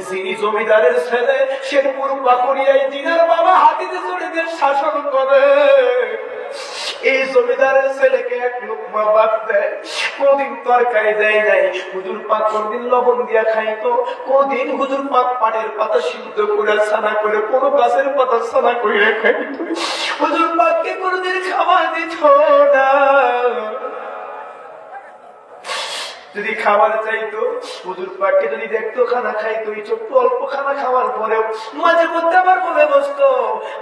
যিনি জমিদারের ছেলে, শেরপুর পাকুড়িয়ায় দিনার বাবা হাতিতে চড়ে দিয়ে শাসন করে, এই জমিদারের ছেলেকে 1 লোকমা ভাত দেয়, কোনদিন তরকারি দেয় নাই। হুজুর পাক কোনদিন লবণ দিয়া খাইতো, কোনদিন হুজুর পাক পানের পাতা সিদ্ধ করে ছানা করে, কোন গাছের পাতা ছানা করে খাইতো। হুজুর পাককে কোনদিন খাবার দিত না। যদি খাবার চাইতো, হুজুর পাককে যদি দেখতো খানা খাইতো, এই ছোট্ট অল্প খানা খাওয়ার পরেও মাঝে মধ্যে আবার বলে বসতো,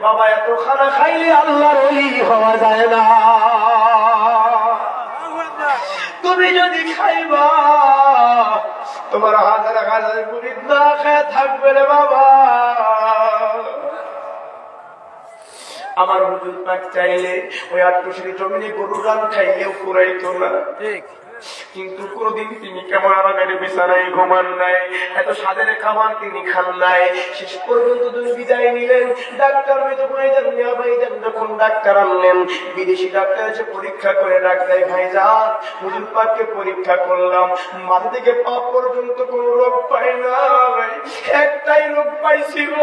বাবা এত খানা খাইলে আল্লাহর ওলি হওয়া যায় না, তুমি যদি খাইবা তোমার হাজার হাজার মুরিদ না খেয়ে থাকবে রে বাবা। আমার হুজুর পাক চাইলে ওই 800 জমিনে গরুর রান খাইলেও ফুরাইতো না, ঠিক। কিন্তু কোনদিন তিনি কেমন আমাদের বিছানায় ঘুমান নাই, এত স্বাদের খাবার তিনি খান নাই। শেষ পর্যন্ত তিনি বিদায় নিলেন। ডাক্তার ভাইজান যখন ডাক্তার আনলেন, বিদেশি ডাক্তার এসে পরীক্ষা করে ডাক্তার ভাইজান হুজুর পাককে পরীক্ষা করলাম, মাথা থেকে পা পর্যন্ত কোন রোগ পাই নাই, একটাই রোগ পাইছিল,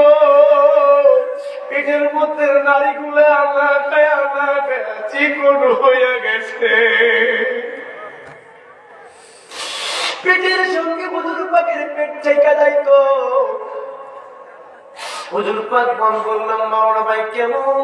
পেটের মধ্যে নারীগুলো আনা খায় চিকন হয়ে গেছে। পেটের সঙ্গে হুজুর পাকের পেট চাইকা যাইতো। হুজুর পাক বললাম, মাওলানা ভাই কেমন?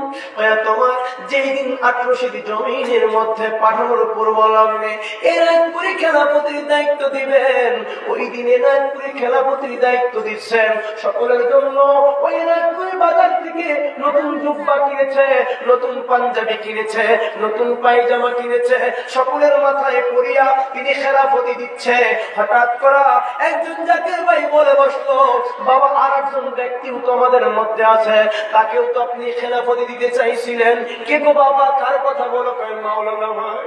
তোমার যেই দিন 800 জমিনের মধ্যে পাঠানোর পূর্ব লগ্নে এনায়েতপুরি খেলাপতির দায়িত্ব দিবেন, ওই দিন এনায়েতপুরি খেলাপতির দায়িত্ব দিচ্ছেন সকলের জন্য। ওই এনায়েতপুরি বাজার থেকে নতুন জুব্বা কিনেছে, নতুন পাঞ্জাবি কিনেছে, নতুন পায়জামা কিনেছে, সকলের মাথায় পরিয়া তিনি খেলাপতি দিচ্ছে। হঠাৎ করা একজন জাকির ভাই বলে বসলো, বাবা আর একজন ব্যক্তিও তো আমাদের মধ্যে আছে, তাকেও তো আপনি খেলাফতি দিতে চাইছিলেন, কে গো বাবা? কার কথা বলো? মাওলানা ভাই।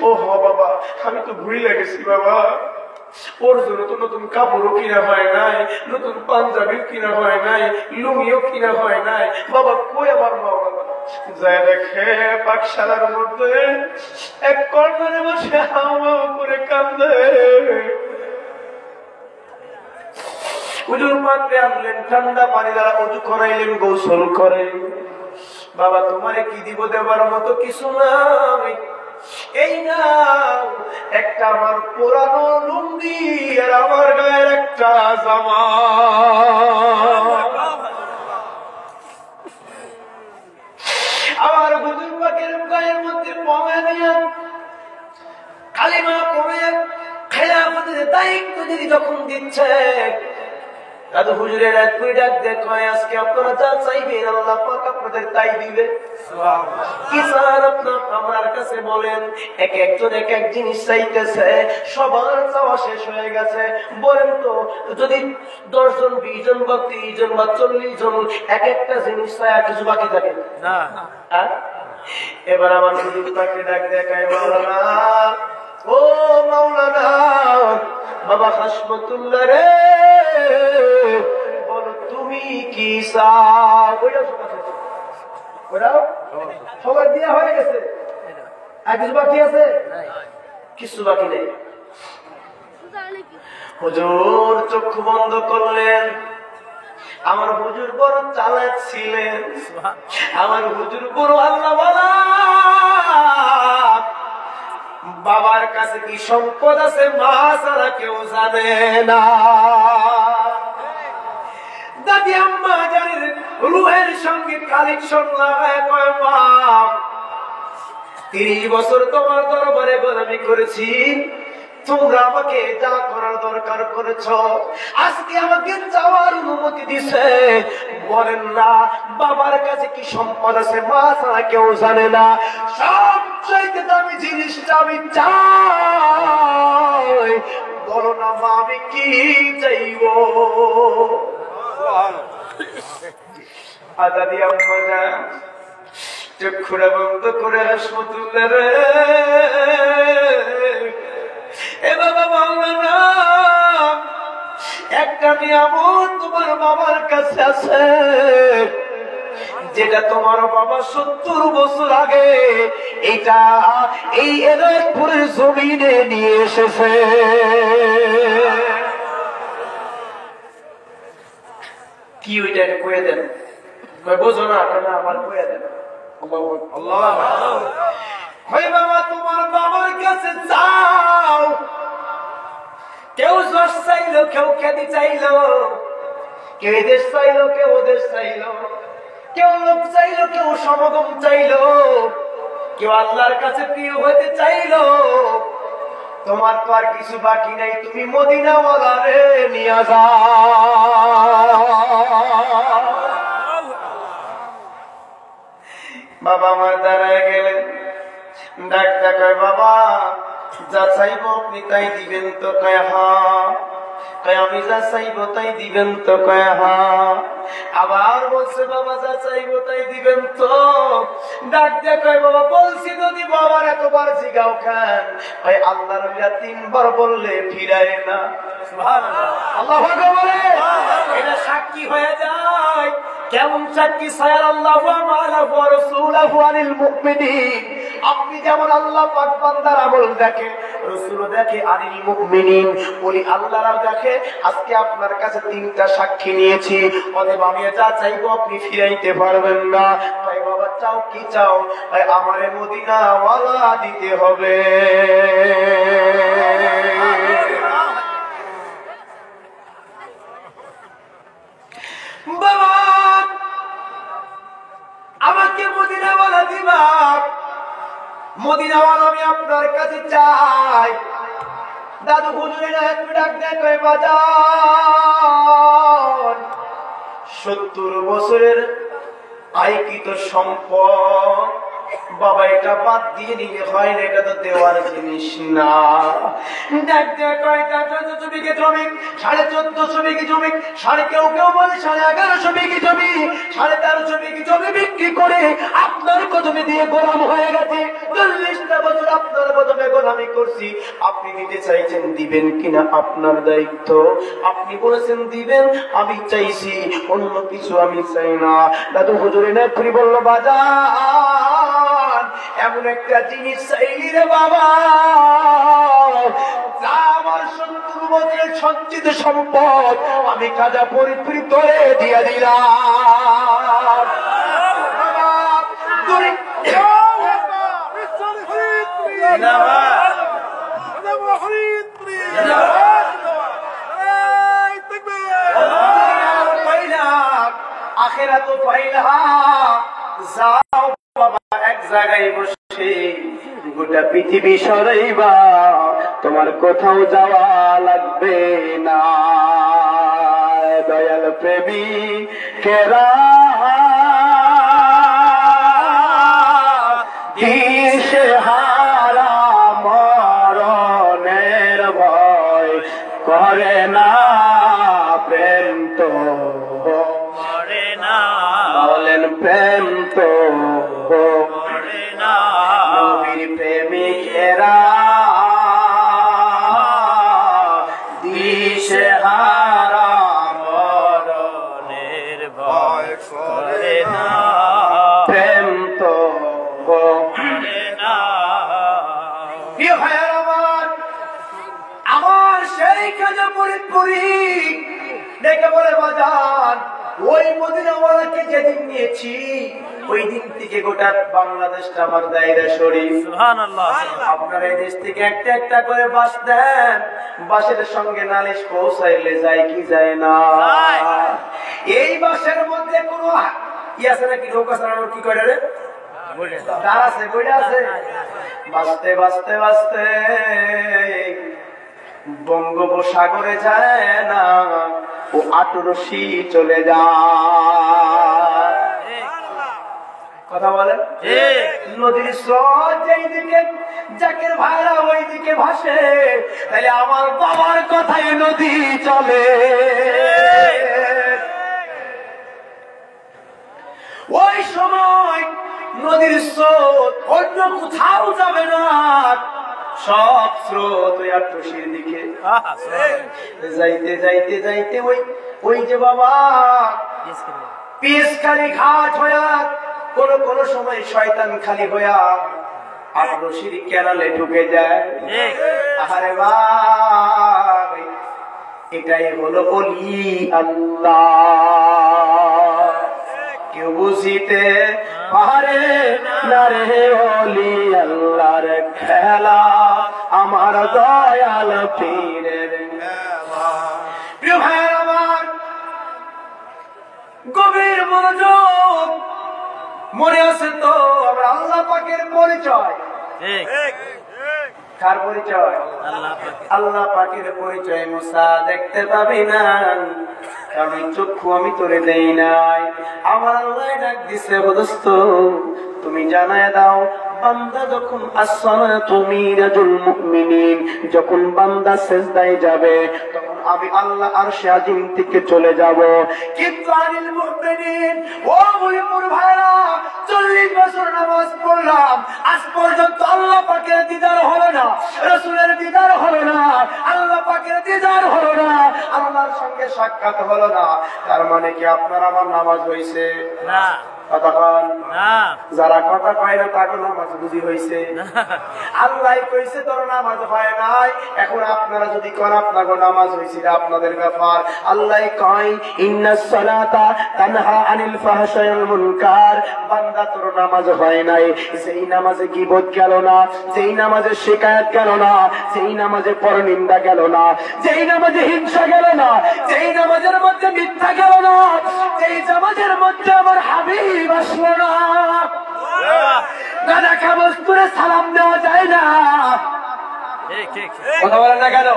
ও বাবা, আমি তো ভুলে গেছি বাবা, ওর জন্য তো নতুন কাপড়ও কিনা হয় নাই, নতুন পাঞ্জাবি কিনা হয় নাই, লুঙ্গিও কিনা হয় নাই। বাবা কই আমার মাওলানা? যায় দেখে পাকশালার মধ্যে এক কর্নারে বসে হাওয়া করে কান্দে। হুজুর পাত্রে আনলেন, ঠান্ডা পানি দ্বারা ওযু করাইলেন, গোসল করে। বাবা তোমারে কি দিব, দেবার মতো কিছু নাই, এই না একটা আমার পুরানো লুঙ্গি আর আমার গায়ের একটা জামা। আমার হুজুর পাকের গায়ের মধ্যে পমে নিয়ে কালিমা পড়ে খেলাফতের দায়িত্ব যদি যখন দিচ্ছে, দাদু হুজুরের এক করে ডাক দেয়, আজকে আপনারা যা চাইবেন আল্লাহ পাক আপনাদের তাই দিবে। কি স্যার আপনার আমার কাছে বলেন, এক একজন এক এক জিনিস চাইতেছে, সবার চাওয়া শেষ হয়ে গেছে। বলেন তো যদি 10 জন 20 জন বা 30 জন বা 40 জন এক একটা জিনিস চায়, আর কিছু বাকি থাকে না? এবার আমার হুজুর পাকে ডাক দেখায়, মাওলানা, ও মাওলানা, বাবা হাসমতুল্লাহ রে, বলো তুমি কি চাও? ওটাও সবার দিয়া হয়ে গেছে, আর কিছু বাকি আছে? কিছু বাকি নেই। হুজুর চক্ষু বন্ধ করলেন। আমার হুজুর বড় চালাক ছিলেন, আমার হুজুর বড় আল্লাহওয়ালা। বাবার কাছে কি সম্পদ আছে মা ছাড়া কেউ জানে না। দাদি আম্মা জানেন রুহের সঙ্গে কালেকশন লাগায় কয়, বাপ 30 বছর তোমার দরবারে গোলামি করেছি, তোমরা আমাকে যা করার দরকার করেছ, আজকে আমাকে যাওয়ার অনুমতি দিছে। বলেন না বাবার কাছে কি সম্পদ আছে মা ছাড়া কেউ জানে না। সবচাইতে দামি জিনিসটা আমি চাই, বলো না মা আমি কি চাইব? দাদি আম্মা চক্ষুরা বন্ধ করে হাসমতুল্লাহ রে, এ বাবা মাওলানা, একটা নিয়ামত তোমার বাবার কাছে আছে, যেটা তোমার বাবা 70 বছর আগে এটা এই এনায়তপুরের জমিনে নিয়ে এসেছে। কি ওইটা কয়ে দেন? বোঝো না কেন? আমার কয়ে দেন। আল্লাহ বাবা তোমার বাবার কাছে যাও। কেউ যশ চাইলো, কেউ খ্যাতি চাইলো, কেউ এদেশ চাইলো, কেউ ওদেশ চাইলো, কেউ লোক চাইলো, কেউ সমাগম চাইলো, কেউ আল্লাহর কাছে প্রিয় হতে চাইলো। তোমার তো আর কিছু বাকি নাই, তুমি মদিনাওয়ালারে নিয়ে যাও। বাবা আমার দাঁড়ায় গেলেন, ডাক ডাকায়, বাবা যা চাইব আপনি তাই দিবেন তো? কয় হ্যাঁ। কয় আমি যা চাইব তাই দিবেন তো? কয় হ্যাঁ। আবার বলছে, বাবা যা চাইব তাই দিবেন তো? ডাক দেখায়, বাবা বলছি যদি বাবার এতবার জিগাও খান। ওই আল্লাহ নবীরা 3 বার বললে ফিরায় না। সুবহানাল্লাহ, আল্লাহু আকবার। এটা সাক্ষী হয়ে যায়। কেমন সাক্ষী? সায়াল্লাহু আমালাহু ওয়া রাসূলুহু আনিল মুমিনিন। আপনি যেমন আল্লাহ পাক বান্দার আমল দেখে, রাসূল দেখে, আনিল মুমিনিন বলি আল্লাহরাও দেখে। আজকে আপনার কাছে 3টা সাক্ষী নিয়েছি, অতএব আমি যা চাইবো আপনি ফিরাইতে পারবেন না। তাই বাবা চাও কি চাও? আমারে মদিনাওয়ালা দিতে হবে। বাবা আমাকে মদিনাওয়ালা দিবা, মদিনাওয়ালা আমি আপনার কাছে চাই। দাদু হুজুরের হাত ডাক দেয়, বাজান 70 বছরের আয়কৃত সম্পদ বাবা এটা বাদ দিয়ে নিলে হয় না, এটা তো দেওয়ার জিনিস না। দেখ দেখ কয়টা 1400 বিঘে জমি, 1450 বিঘে জমি, কেউ কেউ বলে 1150 বিঘে জমি, 1350 বিঘে জমি বিক্রি করে আপনার কদমে দিয়ে গোলাম হয়ে গেছে। 40টা বছর আপনার কদমে গোলামি করছি। আপনি দিতে চাইছেন, দিবেন কিনা আপনার দায়িত্ব। আপনি বলেছেন দিবেন, আমি চাইছি, অন্য কিছু আমি চাই না। দাদু হুজুরে না তুই বলল, বাজার এমন একটা জিনিস চাইলি রে বাবা, যা আমার 70 বছরের সঞ্চিত সম্পদ আমি খাজা ফরিদপুরি তোরে দিয়ে দিলাম। আখেরাত পাইলা যাও বাবা এক জায়গায় বসে গোটা পৃথিবী সরাইবা, তোমার কোথাও যাওয়া লাগবে না। দয়াল প্রেমী কেরা দিশে হারা মরণের ভয় করে না, প্রেম তো করে না, বলেন প্রেম তো করে না। নবীর প্রেমিকেরা দিশে হারা মরণের ভয় করে না, প্রেম তো করে না। প্রিয় ভাইয়ের আমার সেই খাজা ফরিদপুরি ডেকে বলে বাজান, ওই মদিনাওয়ালাকে যেদিন নিয়েছি ওই দিন থেকে গোটা বাংলাদেশটা আমার দায়রা শরীফ। সুবহানাল্লাহ। আপনার এই দেশ থেকে একটা একটা করে বাস দেন, বাসের সঙ্গে নালিশ পৌঁছাইলে যায় কি যায় না? এই বাসের মধ্যে কোন ই আছে নাকি? নৌকা চালানোর কি করে রে? তার আছে, বইটা আছে। বাঁচতে বাঁচতে বাঁচতে বঙ্গোপসাগরে যায় না, ও আটরশি চলে যায়। কথা বলেন, নদীর স্রোত যেই দিকে জাকের ভাইরা ওই দিকে ভাসে, তাহলে আমার বাবার কথাই নদী চলে। ওই সময় নদীর স্রোত অন্য কোথাও যাবে না, সব স্রোত ওই আটরশির দিকে যাইতে যাইতে যাইতে ওই যে বাবা পিসখালি ঘাট হইয়া কোন কোন সময় শয়তান খালি হইয়া আটরশির ক্যানালে ঢুকে যায়। আরে ভাই, এটাই হলো ওলি আল্লাহ। কেউ বুঝিতে পারে না রে ওলি আল্লাহর খেলা, আমার দয়াল পীরের। প্রিয় ভাইয়ের আমার, গভীর মনোযোগ, মনে আছে তো আমরা আল্লাহ পাকের পরিচয়? কার পরিচয়? আল্লাহ পাকের পরিচয়। মুসা দেখতে পাবি না, কারণ চক্ষু আমি তোরে দেই নাই। আমার আল্লাহ ডাক দিছে, দোস্ত তুমি জানায় দাও, বান্দা যখন আসসালাতু মিরাজুল মুমিনিন, যখন বান্দা সিজদায় যাবে তখন আমি আল্লাহ আরশে আজিম থেকে চলে যাব। কিন্তু আনিল মুমিনিন, ও মুমিন ভাইরা, 40 বছর নামাজ পড়লাম, আজ পর্যন্ত আল্লাহ পাকের দিদার হলো না, রাসূলের দিদার হলো না, আল্লাহ পাকের দিদার হলো না, আল্লাহর সঙ্গে সাক্ষাৎ হলো না। তার মানে কি আপনার আমার নামাজ হইছে? না। কতক্ষণ? না। যারা কথা কয় না তাকে নামাজ বুঝি হইছে? আল্লাহ কইছে তোর নামাজ হয় নাই, এখন আপনারা যদি কোন আপনাকে নামাজ হইছে আপনাদের ব্যাপার। আল্লাহ কয় ইন্নাস সালাতা তানহা আনিল ফাহশাই ওয়াল মুনকার, বান্দা তোর নামাজ হয় নাই, যেই নামাজে গীবত গেল না, যেই নামাজে শিকায়াত গেল না, যেই নামাজে পরনিন্দা গেল না, যেই নামাজে হিংসা গেল না, যেই নামাজের মধ্যে মিথ্যা গেল না, যেই নামাজের মধ্যে আমার হাবিব আসলো না, না দেখা বস্তুরে সালাম দেওয়া যায় না। কথা বলেন না কেন?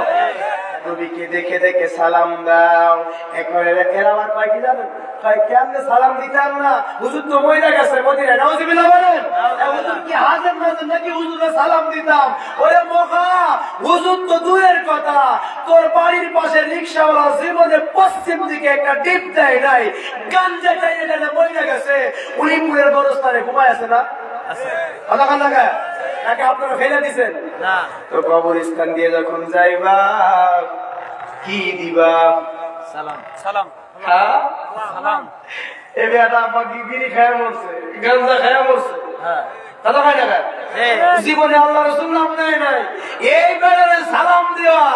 নবীকে দেখে দেখে সালাম দাও। এখন এরা আবার কয় কি জানেন? কেমনে সালাম দিতাম না, হুজুর তো মহিলা গেছে মদিনায়, নাউজুবিল্লাহ বলেন। হুজুর কি হাজের নাজের নাকি হুজুরে সালাম দিতাম? ওরে মোকা, হুজুর তো দূরের কথা, তোর বাড়ির পাশে রিক্সাওয়ালা জীবনে পশ্চিম দিকে একটা ডিপ দেয় নাই, গাঞ্জা চাইলে গেলে মহিলা গেছে, উলিপুরের গরস্থানে ঘুমায় আছে না? কথা কান লাগা নাকি আপনারা ফেলে দিচ্ছেন? তো কবরস্থান দিয়ে যখন যাইবা কি দিবা? সালাম। সালাম। হ্যাঁ, সালাম। এ বেটা বাকি বিড়ি খায় মরছে, গাঞ্জা খায় মরছে। হ্যাঁ, কথা হয় না? জীবনে আল্লাহ রাসূল নাম নেয় নাই, এই বেটারে সালাম দেওয়া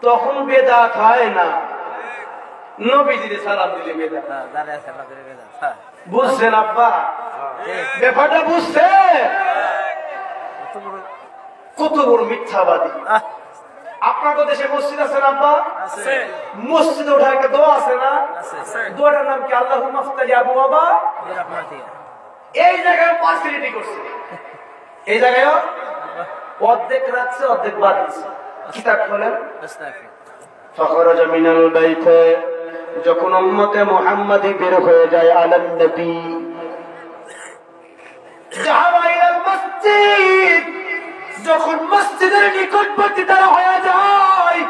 তখন বেদাত হয় না, নবীজির সালাম দিলে বেদাত। বুঝছেন আব্বা ব্যাপারটা? বুঝছে কত বড় মিথ্যাবাদী। আপনাদের দেশে মসজিদ আছে না আব্বা? মসজিদে ওঠা একটা দোয়া আছে না? দোয়াটার নাম কি? আল্লাহুম্মা ফতাহি আবওয়াবা। এই জায়গায় পার্সিলিটি করছে, এই জায়গায় অর্ধেক রাখছে অর্ধেক বাদ দিচ্ছে। কিতাব খোলেন, ফাখরাজা মিনাল বাইতে, যখন উম্মতে মুহাম্মাদি বের হয়ে যায়, আলান নবী যাহাবা ইলাল মসজিদ, যখন মসজিদের নিকটবর্তী তারা হয়ে যায়,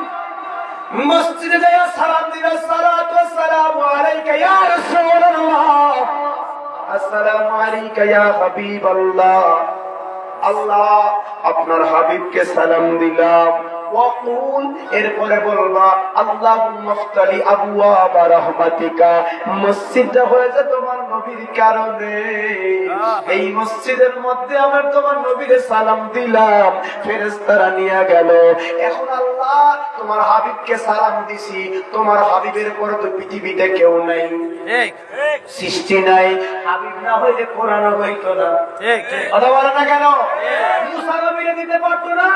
মসজিদে যায় সালাম দিলে, সালাতু ওয়াসসালামু আলাইকা ইয়া রাসূলুল্লাহ, আসসালামু আলাইকা ইয়া হাবিবাল্লাহ, আল্লাহ আপনার হাবিবকে সালাম দিলাম। ওয়াকুল, এরপরে বলবা আল্লাহুম্মা ফতালি আবওয়াবা রাহমাতিকা, মসজিদটা হয়েছে তোমার নবীর কারণে, এই মসজিদের মধ্যে আমার তোমার নবীরে সালাম দিলাম, ফেরেশতারা নিয়ে গেল। এখন আল্লাহ তোমার হাবিবকে সালাম দিছি, তোমার হাবিবের পরে তো পৃথিবীতে কেউ নাই, সৃষ্টি নাই, হাবিব না হইলে কোরআন হইতো না। কথা বলে না কেন? মুসা নবীকে দিতে পারতো না,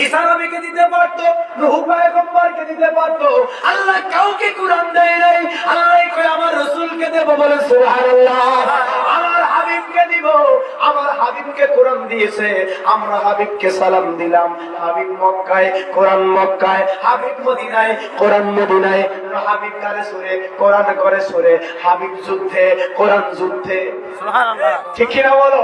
ঈসা নবীকে দিতে পারতো, নূহ পয়গম্বরকে দিতে পারতো, আল্লাহ কাউকে কুরআন দেয় নাই। আল্লাহ কয় আমার রাসূলকে দেব, বলে সুবহানাল্লাহ। আমার হাবিবকে দিব, আমার হাবিবকে কোরআন দিয়েছে, আমরা হাবিবকে সালাম দিলাম। হাবিব মক্কায়, কোরআন মক্কায়, হাবিব মদিনায়, কোরআন মদিনায়, হাবিব গারে সুরে, কোরআন করে সুরে, হাবিব যুদ্ধে, কোরআন যুদ্ধে। সুবহানাল্লাহ, ঠিক কি না বলো?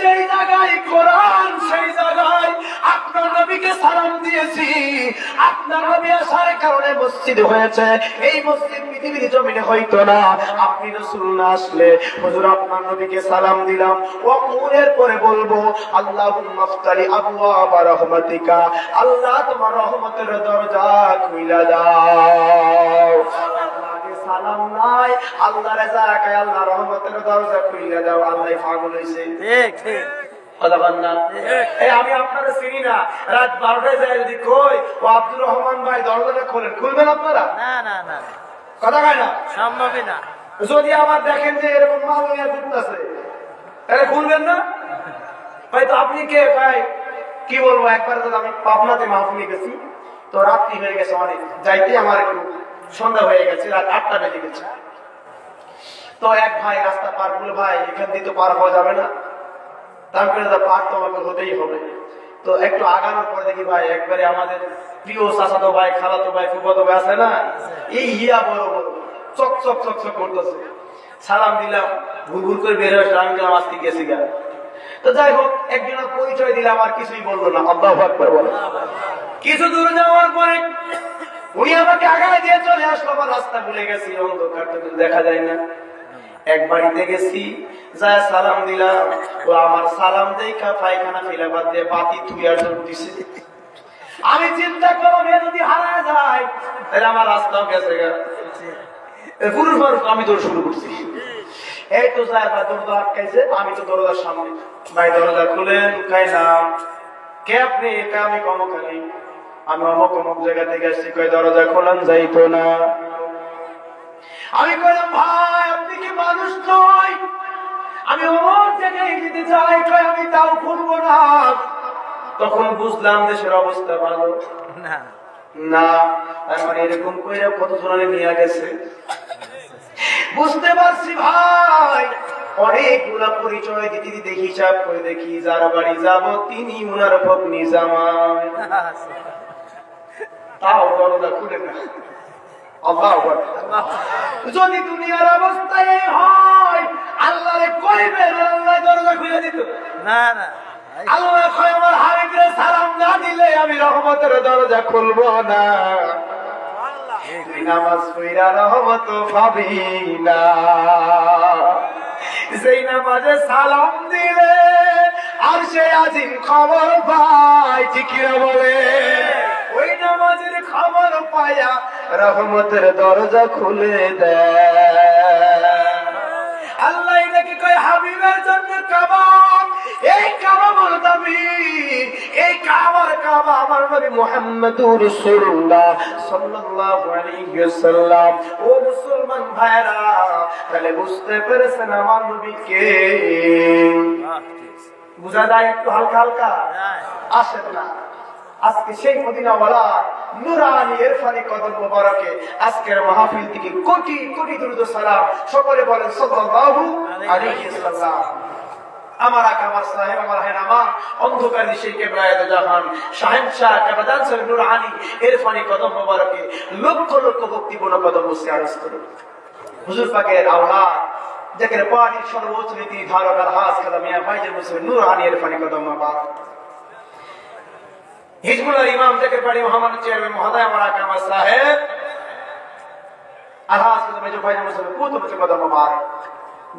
যেই জায়গায় কোরআন সেই জায়গায় আপনার নবীকে সালাম দিয়েছি। আপনার নবী আসার কারণে মসজিদ হয়েছে, এই মসজিদ পৃথিবীর জমিনে হইতো না। আপনি রাসূল না আসলে হুজুর আপনার নবীকে সালাম দিলাম। ওয়াকুলের পরে বলবো আল্লাহুম্মা ফতালি আবওয়াবা রাহমাতিকা, আল্লাহ তোমার রহমতের দরজা খুইলা দাও। সালাম নাই, আল্লাহ রাজা কায় আল্লাহ রহমতের দরজা খুইলা দাও। আল্লাহ পাগল হইছে। ঠিক ঠিক আমি আপনারা চিনি না, রাত 12টায় যায় যদি কই ও আব্দুর রহমান ভাই দরজাটা খোলেন, খুলবেন আপনারা? না না না, কথা কয় না, সম্ভবই না। যদি আবার দেখেন যে এরকম মাল নিয়ে ঘুরতেছে, তাহলে খুলবেন না ভাই? তো আপনি কে ভাই? কি বলবো, একবার তো আমি পাবনাতে মাহফিলে গেছি, তো রাত্রি হয়ে গেছে অনেক, যাইতে আমার একটু সন্ধ্যা হয়ে গেছে, রাত 8টা বেজে গেছে। তো এক ভাই রাস্তা পার করলো, ভাই এখান দিয়ে তো পার হওয়া যাবে না, তারপরে পার তো আমাকে হতেই হবে। তো একটু আগানোর পরে দেখি ভাই একবারে আমাদের প্রিয় চাচাতো ভাই, খালাতো ভাই, ফুফাতো ভাই আছে না, এই হিয়া বড় বড় চক চক চক চক করতেছে। সালাম দিলাম, ভুল ভুল করে বের হয়ে আমি গেলাম, আজকে গেছি গা। তো যাই হোক, একজনের পরিচয় দিলাম, আর কিছুই বললো না। আল্লাহু আকবার বলো। কিছু দূর যাওয়ার পরে উনি আমাকে আগায় দিয়ে চলে আসলো। আমার রাস্তা ভুলে গেছি, অন্ধকার তো দেখা যায় না। এক বাড়িতে গেছি, যা সালাম দিলাম, ও আমার সালাম দেখা পায়খানা ফেলে বাদ দিয়ে বাতি তুইয়ার জন্য দিছে। আমি চিন্তা করলাম এ যদি হারা যায় তাহলে আমার রাস্তাও গেছে গা। পুরুষ মানুষ আমি তোর শুরু করছি, এই তো যায় বা দরজা আটকাইছে, আমি তো দরজার সামনে। ভাই দরজা খুলেন, খাইলাম। কে আপনি? এটা আমি কমকালি, আমি অমুক অমুক জায়গা থেকে আসছি। কই দরজা খোলান যাইতো না। আমি কইলাম ভাই আপনি কি মানুষ নয়? আমি অমুক জায়গায় যেতে চাই। কই আমি তাও খুলবো না। তখন বুঝলাম দেশের অবস্থা ভালো না, না তার মানে এরকম করে কত জনে নিয়ে গেছে। বুঝতে পারছি ভাই, অনেকগুলা পরিচয় দিতে দিতে হিসাব করে দেখি যার বাড়ি যাব তিনি উনার ভগ্নি জামাই। তাও দরজা খুলে না। যদি দুনিয়ার অবস্থায় হয় আল্লাহরে কইবেন, আল্লাহ দরজা খুলে দিত না। না, আল্লাহ কয় আমার হাবিবের সালাম না দিলে আমি রহমতের দরজা খুলবো না। নামাজ পড়া রহমত পাবি না। সেই নামাজে সালাম দিলে আর সে আজিম খবর পায়, ঠিক বলে ওই নামাজের খবর পায়া রহমতের দরজা খুলে দেয়। আল্লাহ এটাকে কয় হাবিবের জন্য কাবাব, এই কাবা বলতামি, এই কাবার কাবা আমার নবী মুহাম্মদুর রাসূলুল্লাহ সাল্লাল্লাহু আলাইহি ওয়াসাল্লাম। ও মুসলমান ভাইরা, তাহলে বুঝতে পেরেছেন আমার নবী কে? বুঝা যায় একটু হালকা হালকা? আসেন না, আজকে সেই মদিনাওয়ালা নূরানী ইরফানি কদম মোবারকে আজকের মাহফিল থেকে কোটি কোটি দুরূদ সালাম সকলে বলেন সাল্লাল্লাহু আলাইহি ওয়াসাল্লাম। আমার আকা আমার সাহেব আমার হেনামা অন্ধকারী সেই কেবলায়েত জাহান শাহেনশাহ কাবাদান সাহেব নূরানী ইরফানি কদম মোবারকে লক্ষ লক্ষ ভক্তিপূর্ণ কদম বসে আরজ করুন। হুজুর পাকের আওলাদ যেখানে পানির সর্বোচ্চ নীতি ধারক আলহাজ খাদা মিয়া ফাইজুল মুসলিম নূরানী ইরফানি কদম মোবারক হিজবুল্লাহ ইমাম থেকে পারি মোহাম্মদ চেয়ারম্যান মহোদয় আমার আকা আমার সাহেব আলহাজ খাদা মেজো ফাইজুল মুসলিম কুতুব কদম মোবারক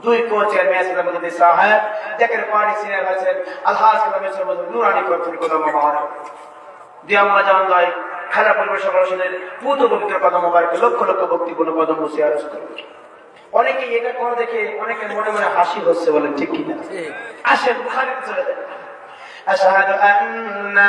দুই কো চেয়ারম্যান সাহেব সাহেব যেখানে পানি সিনিয়র আছেন আলহাজ খাদা মেজো নূরানী কদম মোবারক দিয়ে আমরা জান যাই খেলা পরিবেশ সভাসদের পুতো পবিত্র কদম মোবারকে লক্ষ লক্ষ ভক্তিপূর্ণ কদম বসে আরজ করুন। অনেকে এটা করে দেখে অনেকের মনে মনে হাসি হচ্ছে, বলেন ঠিক কিনা? আসেন বুখারীতে চলে যান। আশহাদু আন্না